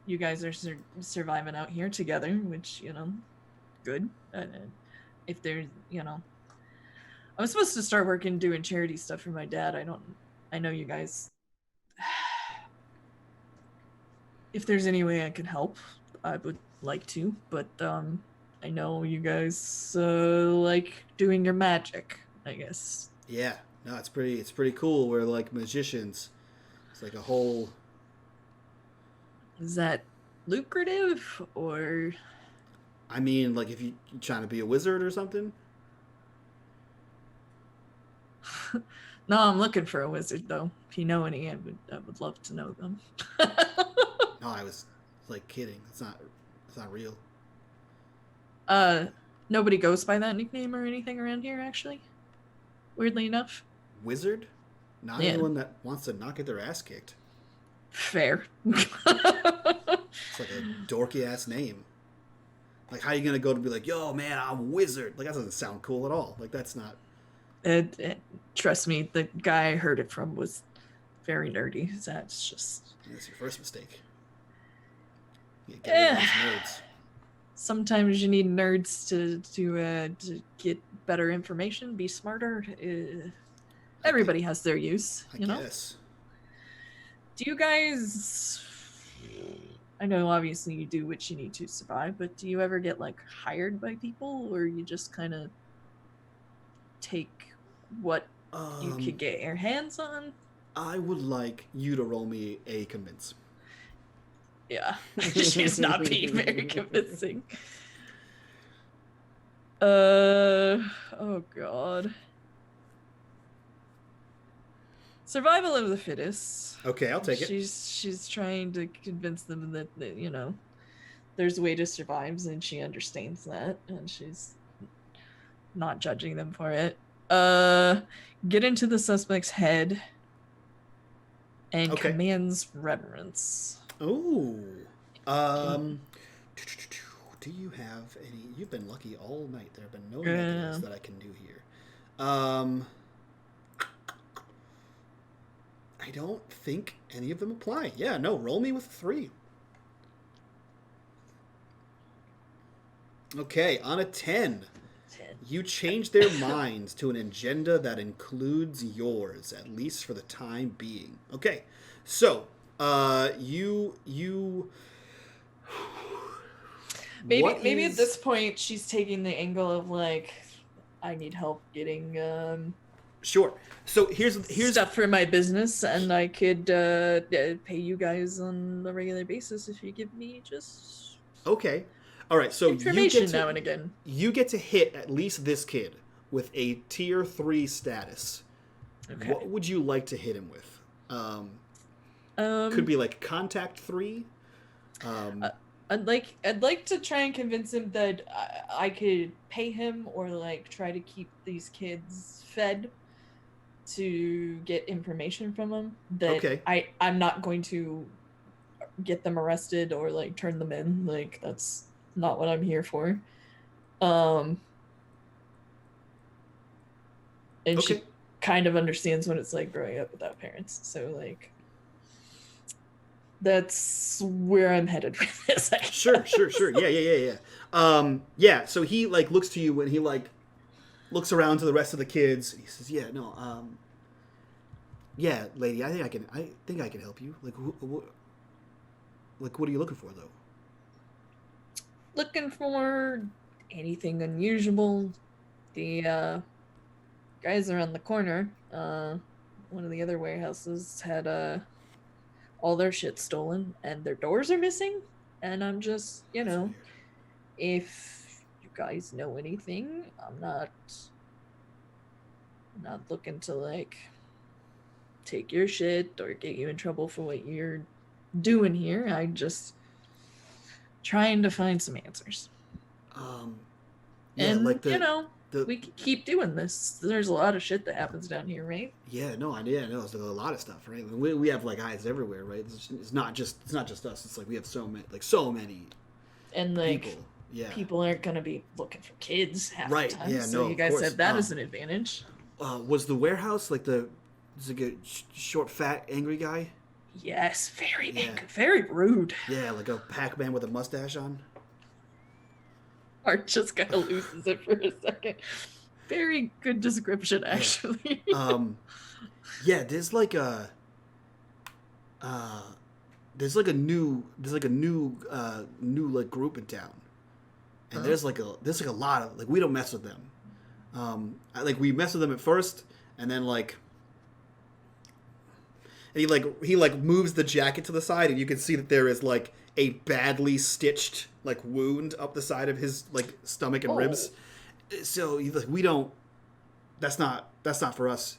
You guys are surviving out here together, which, good. If there's, I was supposed to start working doing charity stuff for my dad. I know you guys. If there's any way I can help, I would like to, but I know you guys like doing your magic, I guess. Yeah, no, it's pretty cool. We're like magicians. It's like a whole. Is that lucrative, or? I mean, like if you're trying to be a wizard or something. No, I'm looking for a wizard though. If you know any, I would love to know them. No, I was like kidding. It's not real. Nobody goes by that nickname or anything around here, actually. Weirdly enough. Wizard? Not anyone that wants to not get their ass kicked. Fair. It's like a dorky ass name. Like, how are you gonna go to be like, "Yo, man, I'm a wizard"? Like, that doesn't sound cool at all. Like, that's not. Trust me, the guy I heard it from was very nerdy. That's just. That's your first mistake. You get rid of those nerds. Sometimes you need nerds to get better information, be smarter. Everybody has their use, you know? Guess. Do you guys... I know obviously you do what you need to survive, but do you ever get like hired by people, or you just kind of take what you could get your hands on? I would like you to roll me a convince. Yeah, she's not being very convincing. Oh god. Survival of the fittest. Okay, I'll take it. She's trying to convince them that there's a way to survive, and she understands that, and she's not judging them for it. Get into the suspect's head and commands reverence. Ooh. Do you have any? You've been lucky all night. There have been no negatives that I can do here. I don't think any of them apply. Yeah, no, roll me with a 3. Okay, on a 10. You change their minds to an agenda that includes yours, at least for the time being. Okay, so you maybe at this point she's taking the angle of like, I need help getting sure. So here's stuff for my business, and I could pay you guys on a regular basis if you give me just all right, so information now and again. You get to hit at least this kid with a tier 3 status. Okay. What would you like to hit him with? Could be like contact 3. I'd like to try and convince him that I could pay him, or like try to keep these kids fed to get information from them. That I'm not going to get them arrested or like turn them in. Like, that's not what I'm here for. And she kind of understands what it's like growing up without parents. So like, that's where I'm headed with this. Sure. Yeah. So he like looks to you and he like looks around to the rest of the kids. He says, "Yeah, no, yeah, lady, I think I can help you. Like, what are you looking for, though?" Looking for anything unusual. The guys around the corner, one of the other warehouses had all their shit stolen, and their doors are missing. And I'm just, if you guys know anything, I'm not looking to like take your shit or get you in trouble for what you're doing here. I just trying to find some answers. And like we can keep doing this. There's a lot of shit that happens down here, right? Yeah, no, there's a lot of stuff, right? We have like eyes everywhere, right? It's not just us. It's like we have so many and like people. Yeah, people aren't gonna be looking for kids half the time. Yeah, so no, you guys have that as an advantage. advantage. Was the warehouse like a short, fat, angry guy? Yes, very angry, very rude. Yeah, like a Pac-Man with a mustache on. Art just kind of loses it for a second. Very good description, actually. Yeah, there's like a new like group in town, and there's like a lot of like, we don't mess with them. Like we mess with them at first, and then like. And he moves the jacket to the side, and you can see that there is like a badly stitched like wound up the side of his like stomach and ribs. So we don't. That's not for us.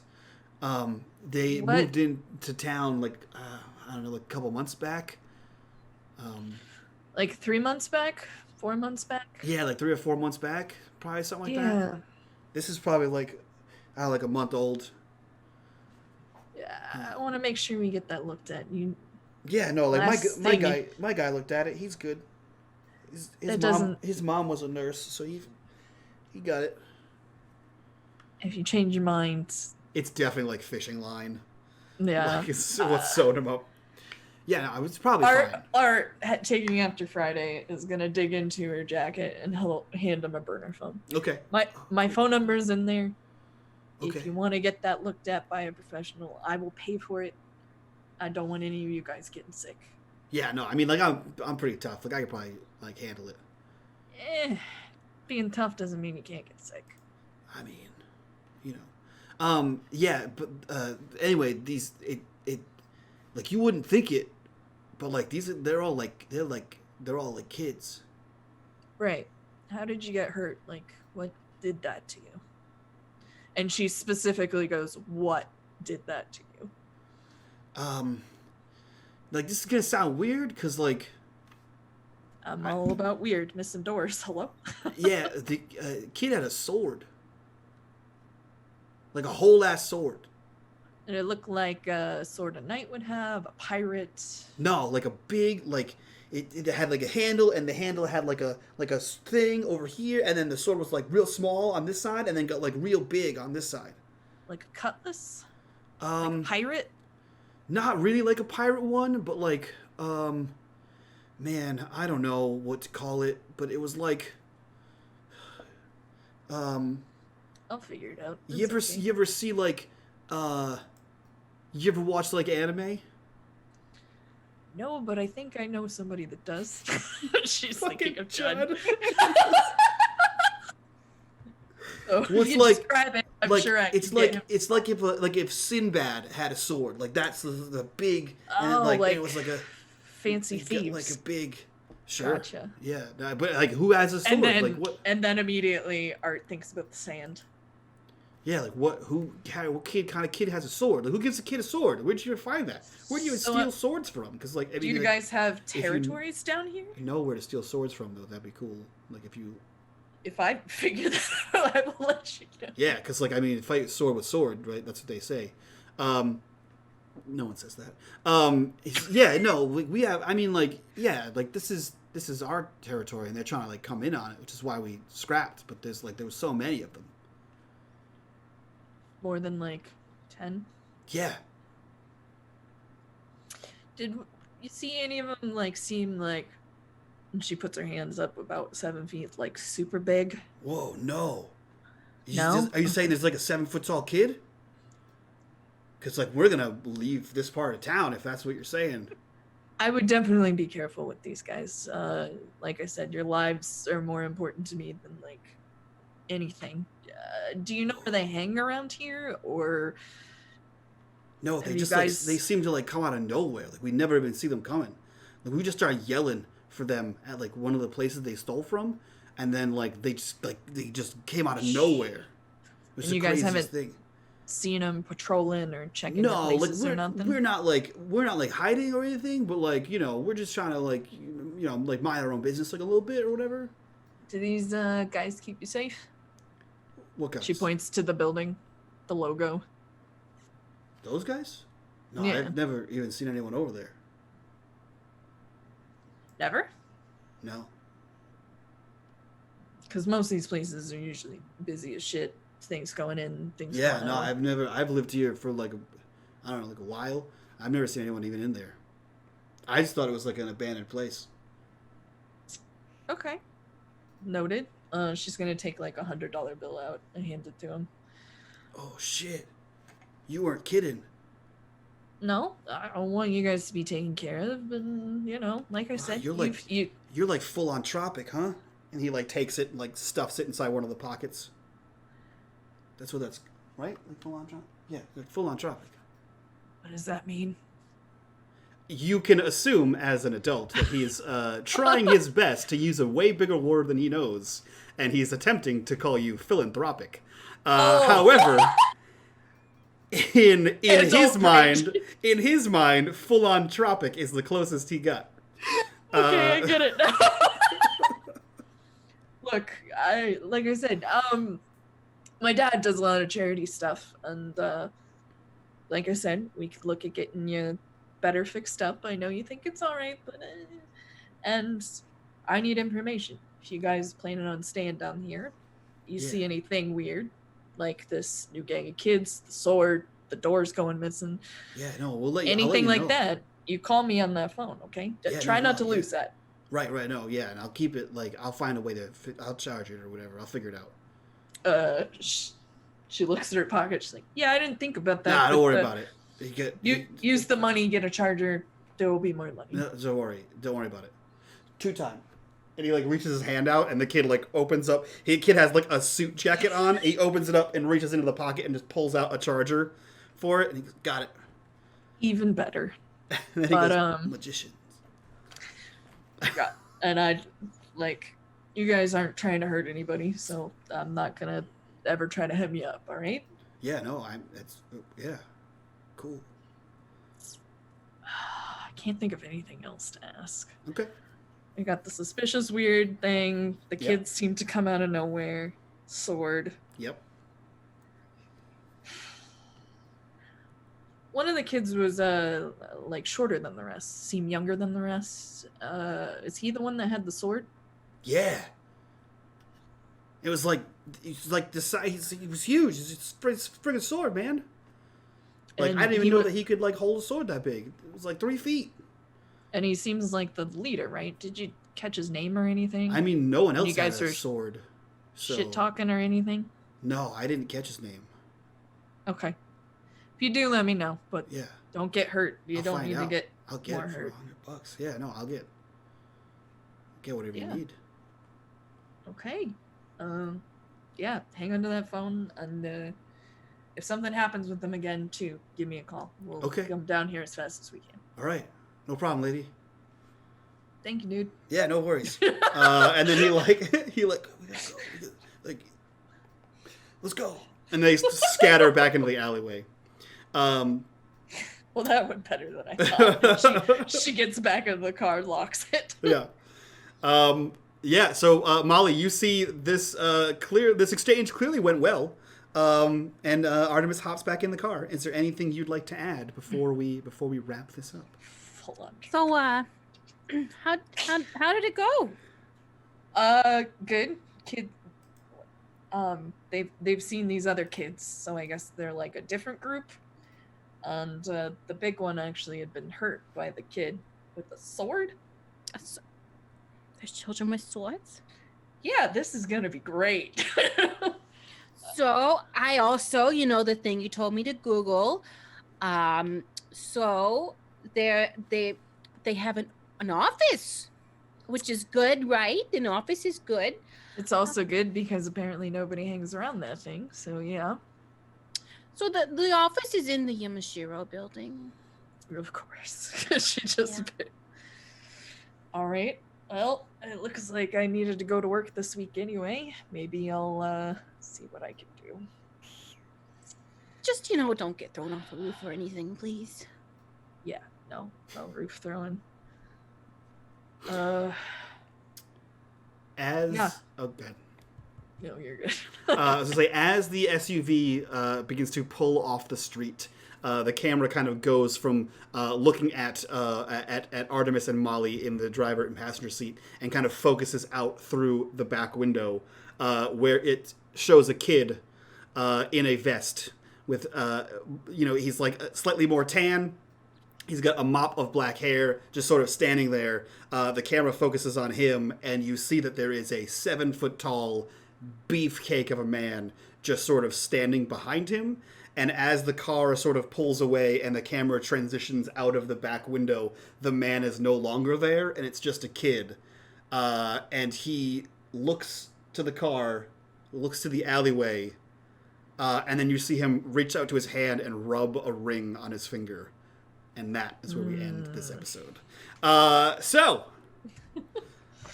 They moved into town like I don't know, like a couple months back. Like 3 months back, 4 months back. Yeah, like 3 or 4 months back, probably something like that. This is probably like a month old. Yeah, I want to make sure we get that looked at. Yeah, no, like my guy looked at it. He's good. His mom was a nurse, so he got it. If you change your mind, it's definitely like fishing line. Yeah, like it's what's sewing him up. Yeah, no, it's probably fine. Art taking after Friday is gonna dig into her jacket and he'll hand him a burner phone. Okay. My phone number's in there. Okay. If you want to get that looked at by a professional, I will pay for it. I don't want any of you guys getting sick. Yeah, no, I mean, like I'm pretty tough. Like I could probably like handle it. Being tough doesn't mean you can't get sick. I mean, yeah, but anyway, it like you wouldn't think it, But like they're all like kids. Right. How did you get hurt? Like, what did that to you? And she specifically goes, what did that to you? Like, this is gonna sound weird, because, like... I'm all about weird, missing doors. Hello? Yeah, the kid had a sword. Like, a whole-ass sword. And it looked like a sword a knight would have, a pirate. No, like a big, like... It had, like, a handle, and the handle had, like a thing over here, and then the sword was, like, real small on this side, and then got, like, real big on this side. Like a cutlass? Like a pirate? Not really like a pirate one, but like, man, I don't know what to call it, but it was like, I'll figure it out. You ever see like, you ever watch like anime? No, but I think I know somebody that does. She's Fucking thinking of Judd. So Well, if you describe it, I'm like, sure it's like if Sinbad had a sword, like that's the big, and like it was like a fancy thieves, like a big. Sure. Gotcha. Yeah, but like who has a sword? And then, like what? And then immediately Art thinks about the sand. Yeah, like what kind of kid has a sword? Like, who gives a kid a sword? Where'd you find that? Where do you steal swords from? Because like, I mean, do you like, guys have territories down here? You know where to steal swords from, though. That'd be cool. Like if I figure that out, I will let you know. Yeah, because like I mean, fight sword with sword, right? That's what they say. No one says that. Yeah, no, we have. I mean, like, yeah, like this is our territory, and they're trying to like come in on it, which is why we scrapped. But there was so many of them. More than like 10? Yeah. Did you see any of them like seem like? And she puts her hands up about 7 feet, like super big. Whoa, no. No? Are you saying there's like a 7 foot tall kid? Because like we're gonna leave this part of town if that's what you're saying. I would definitely be careful with these guys. Like I said, your lives are more important to me than like anything. Do you know where they hang around here, or? No, they just like they seem to like come out of nowhere. Like we never even see them coming. Like we just started yelling for them at like one of the places they stole from, and then like they just came out of nowhere. It was and the you guys craziest haven't thing. Seen them patrolling or checking No, places like or nothing? we're not like hiding or anything, but like we're just trying to like like mind our own business like a little bit or whatever. Do these guys keep you safe? What guys? She points to the building, the logo. Those guys? No, Yeah. I've never even seen anyone over there. Never? No. Because most of these places are usually busy as shit. Things going in, things Yeah, going no, out. I've lived here for like I don't know, like a while. I've never seen anyone even in there. I just thought it was like an abandoned place. Okay. Noted. She's gonna take like $100 bill out and hand it to him. Oh shit. You weren't kidding. No, I don't want you guys to be taken care of, but like I said, you're like full on tropic, huh? And he like takes it and like stuffs it inside one of the pockets. That's what that's right? Like full on tropic? Yeah, like full on tropic. What does that mean? You can assume as an adult that he's trying his best to use a way bigger word than he knows, and he's attempting to call you philanthropic. However, in his mind, full on tropic is the closest he got. Okay, I get it now. Look, like I said, my dad does a lot of charity stuff, and like I said, we could look at getting you better fixed up. I know you think it's all right, but and I need information. If you guys planning on staying down here, you see anything weird, like this new gang of kids, the sword, the doors going missing. Yeah, no, we'll let you. Anything like know. That, you call me on that phone, okay? Try not to lose that. Right, no, yeah, and I'll keep it, like, I'll find a way to, I'll charge it or whatever, I'll figure it out. She looks at her pocket, she's like, yeah, I didn't think about that. Nah, don't worry about it. Use the money, get a charger, there will be more money. No, don't worry about it. 2 times. And he, like, reaches his hand out, and the kid, like, opens up, kid has, like, a suit jacket on, he opens it up and reaches into the pocket and just pulls out a charger for it, and he goes, got it. Even better. And then he goes, magicians. Yeah. And I, you guys aren't trying to hurt anybody, so I'm not gonna ever try to hem you up, all right? Yeah, no, yeah. Cool. I can't think of anything else to ask. Okay. I got the suspicious weird thing. The kids seem to come out of nowhere. Sword. Yep. One of the kids was shorter than the rest, seemed younger than the rest. Is he the one that had the sword? Yeah. It was the size. He was huge. It's a friggin' sword, man. Like, And I didn't even know that he could hold a sword that big. It was 3 feet. And he seems like the leader, right? Did you catch his name or anything? I mean, no one else you guys had a are sword. So. Shit talking or anything? No, I didn't catch his name. Okay. If you do, let me know. But yeah, don't get hurt. You I'll don't find need out. to get I'll get more it for hurt. $100. Yeah, no, I'll get whatever you need. Okay. Yeah, hang on to that phone, and if something happens with them again, too, give me a call. We'll come down here as fast as we can. All right, no problem, lady. Thank you, dude. Yeah, no worries. And then we gotta go. Let's go. And they scatter back into the alleyway. Well, that went better than I thought. she gets back in the car, locks it. Yeah. Yeah, so Molly, you see this this exchange clearly went well. And Artemis hops back in the car. Is there anything you'd like to add before we wrap this up? Hold on. So, how did it go? Good. Kid. They've seen these other kids, so I guess they're like a different group. And the big one actually had been hurt by the kid with a sword. There's children with swords? Yeah, this is gonna be great. So I also, the thing you told me to Google. So they have an office, which is good, right? An office is good. It's also good because apparently nobody hangs around that thing. So yeah. So the office is in the Yamashiro building. Of course. She just All right. Well, it looks like I needed to go to work this week anyway. Maybe I'll see what I can do. Just, don't get thrown off the roof or anything, please. Yeah, no roof throwing. Oh, good. No, you're good. I was gonna say, as the SUV begins to pull off the street, the camera kind of goes from looking at Artemis and Molly in the driver and passenger seat, and kind of focuses out through the back window, where it shows a kid in a vest with, he's slightly more tan. He's got a mop of black hair, just sort of standing there. The camera focuses on him, and you see that there is a 7-foot-tall beefcake of a man just sort of standing behind him. And as the car sort of pulls away and the camera transitions out of the back window, the man is no longer there, and it's just a kid. And he looks to the car, looks to the alleyway, and then you see him reach out to his hand and rub a ring on his finger. And that is where we end this episode. So,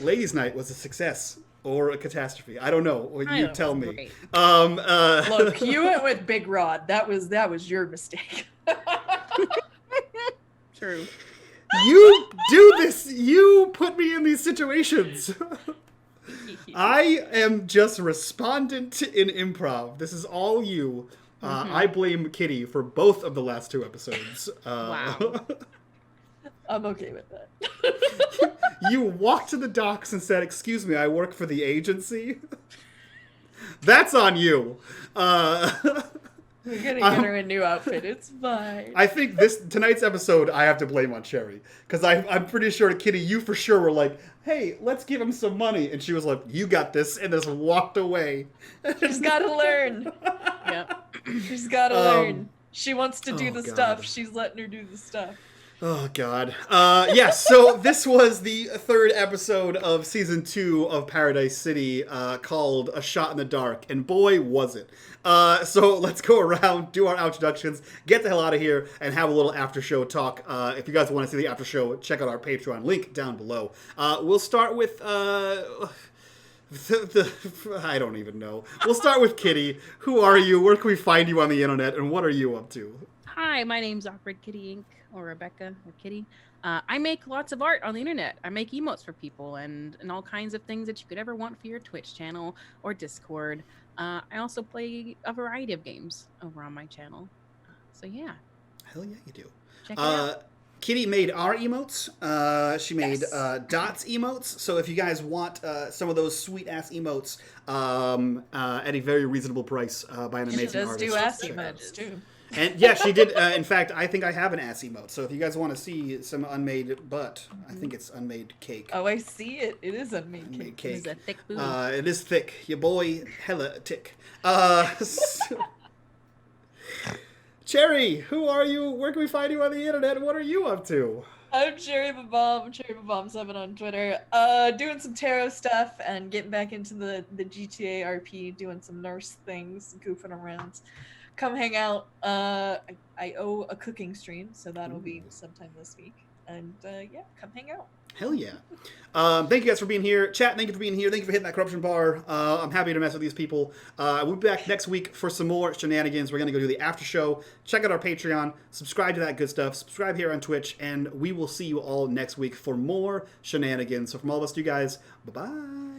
Ladies' Night was a success or a catastrophe. I don't know. You tell me. Look, you went with Big Rod. That was your mistake. True. You do this. You put me in these situations. I am just respondent in improv. This is all you. I blame Kitty for both of the last 2 episodes. Wow. I'm okay with that. You walked to the docks and said, "Excuse me, I work for the agency." That's on you. We're gonna get her a new outfit. It's fine. I think tonight's episode I have to blame on Cherry. Because I'm pretty sure, Kitty, you for sure were like, "Hey, let's give him some money." And she was like, "You got this," and just walked away. She's gotta learn. Yep. She's gotta learn. She wants to do the God. stuff. She's letting her do the stuff. Oh, God. Yes, so this was the third episode of Season 2 of Paradise City called A Shot in the Dark, and boy, was it. So let's go around, do our introductions, get the hell out of here, and have a little after-show talk. If you guys want to see the after-show, check out our Patreon, link down below. We'll start with... I don't even know. We'll start with Kitty. Who are you? Where can we find you on the internet, and what are you up to? Hi, my name's Awkward Kitty Inc. or Rebecca or Kitty. I make lots of art on the internet. I make emotes for people and all kinds of things that you could ever want for your Twitch channel or Discord. I also play a variety of games over on my channel. So yeah. Hell yeah, you do. Check it out. Kitty made our emotes. She made Dot's emotes. So if you guys want some of those sweet-ass emotes at a very reasonable price by an amazing artist. She does do ass emotes, too. And yeah, she did. In fact, I think I have an ass emote. So if you guys want to see some unmade butt, I think it's unmade cake. Oh, I see it. It is unmade cake. It is a thick booty. It is thick. Your boy, hella tick. Cherry, who are you? Where can we find you on the internet? What are you up to? I'm Cherry Babom, Cherry Babom7 on Twitter. Doing some tarot stuff and getting back into the GTA RP, doing some nurse things, goofing around. Come hang out. I owe a cooking stream, so that'll be sometime this week. And yeah, come hang out. Hell yeah. Thank you guys for being here. Chat, thank you for being here. Thank you for hitting that corruption bar. I'm happy to mess with these people. We'll be back next week for some more shenanigans. We're going to go do the after show. Check out our Patreon. Subscribe to that good stuff. Subscribe here on Twitch. And we will see you all next week for more shenanigans. So from all of us to you guys, bye-bye.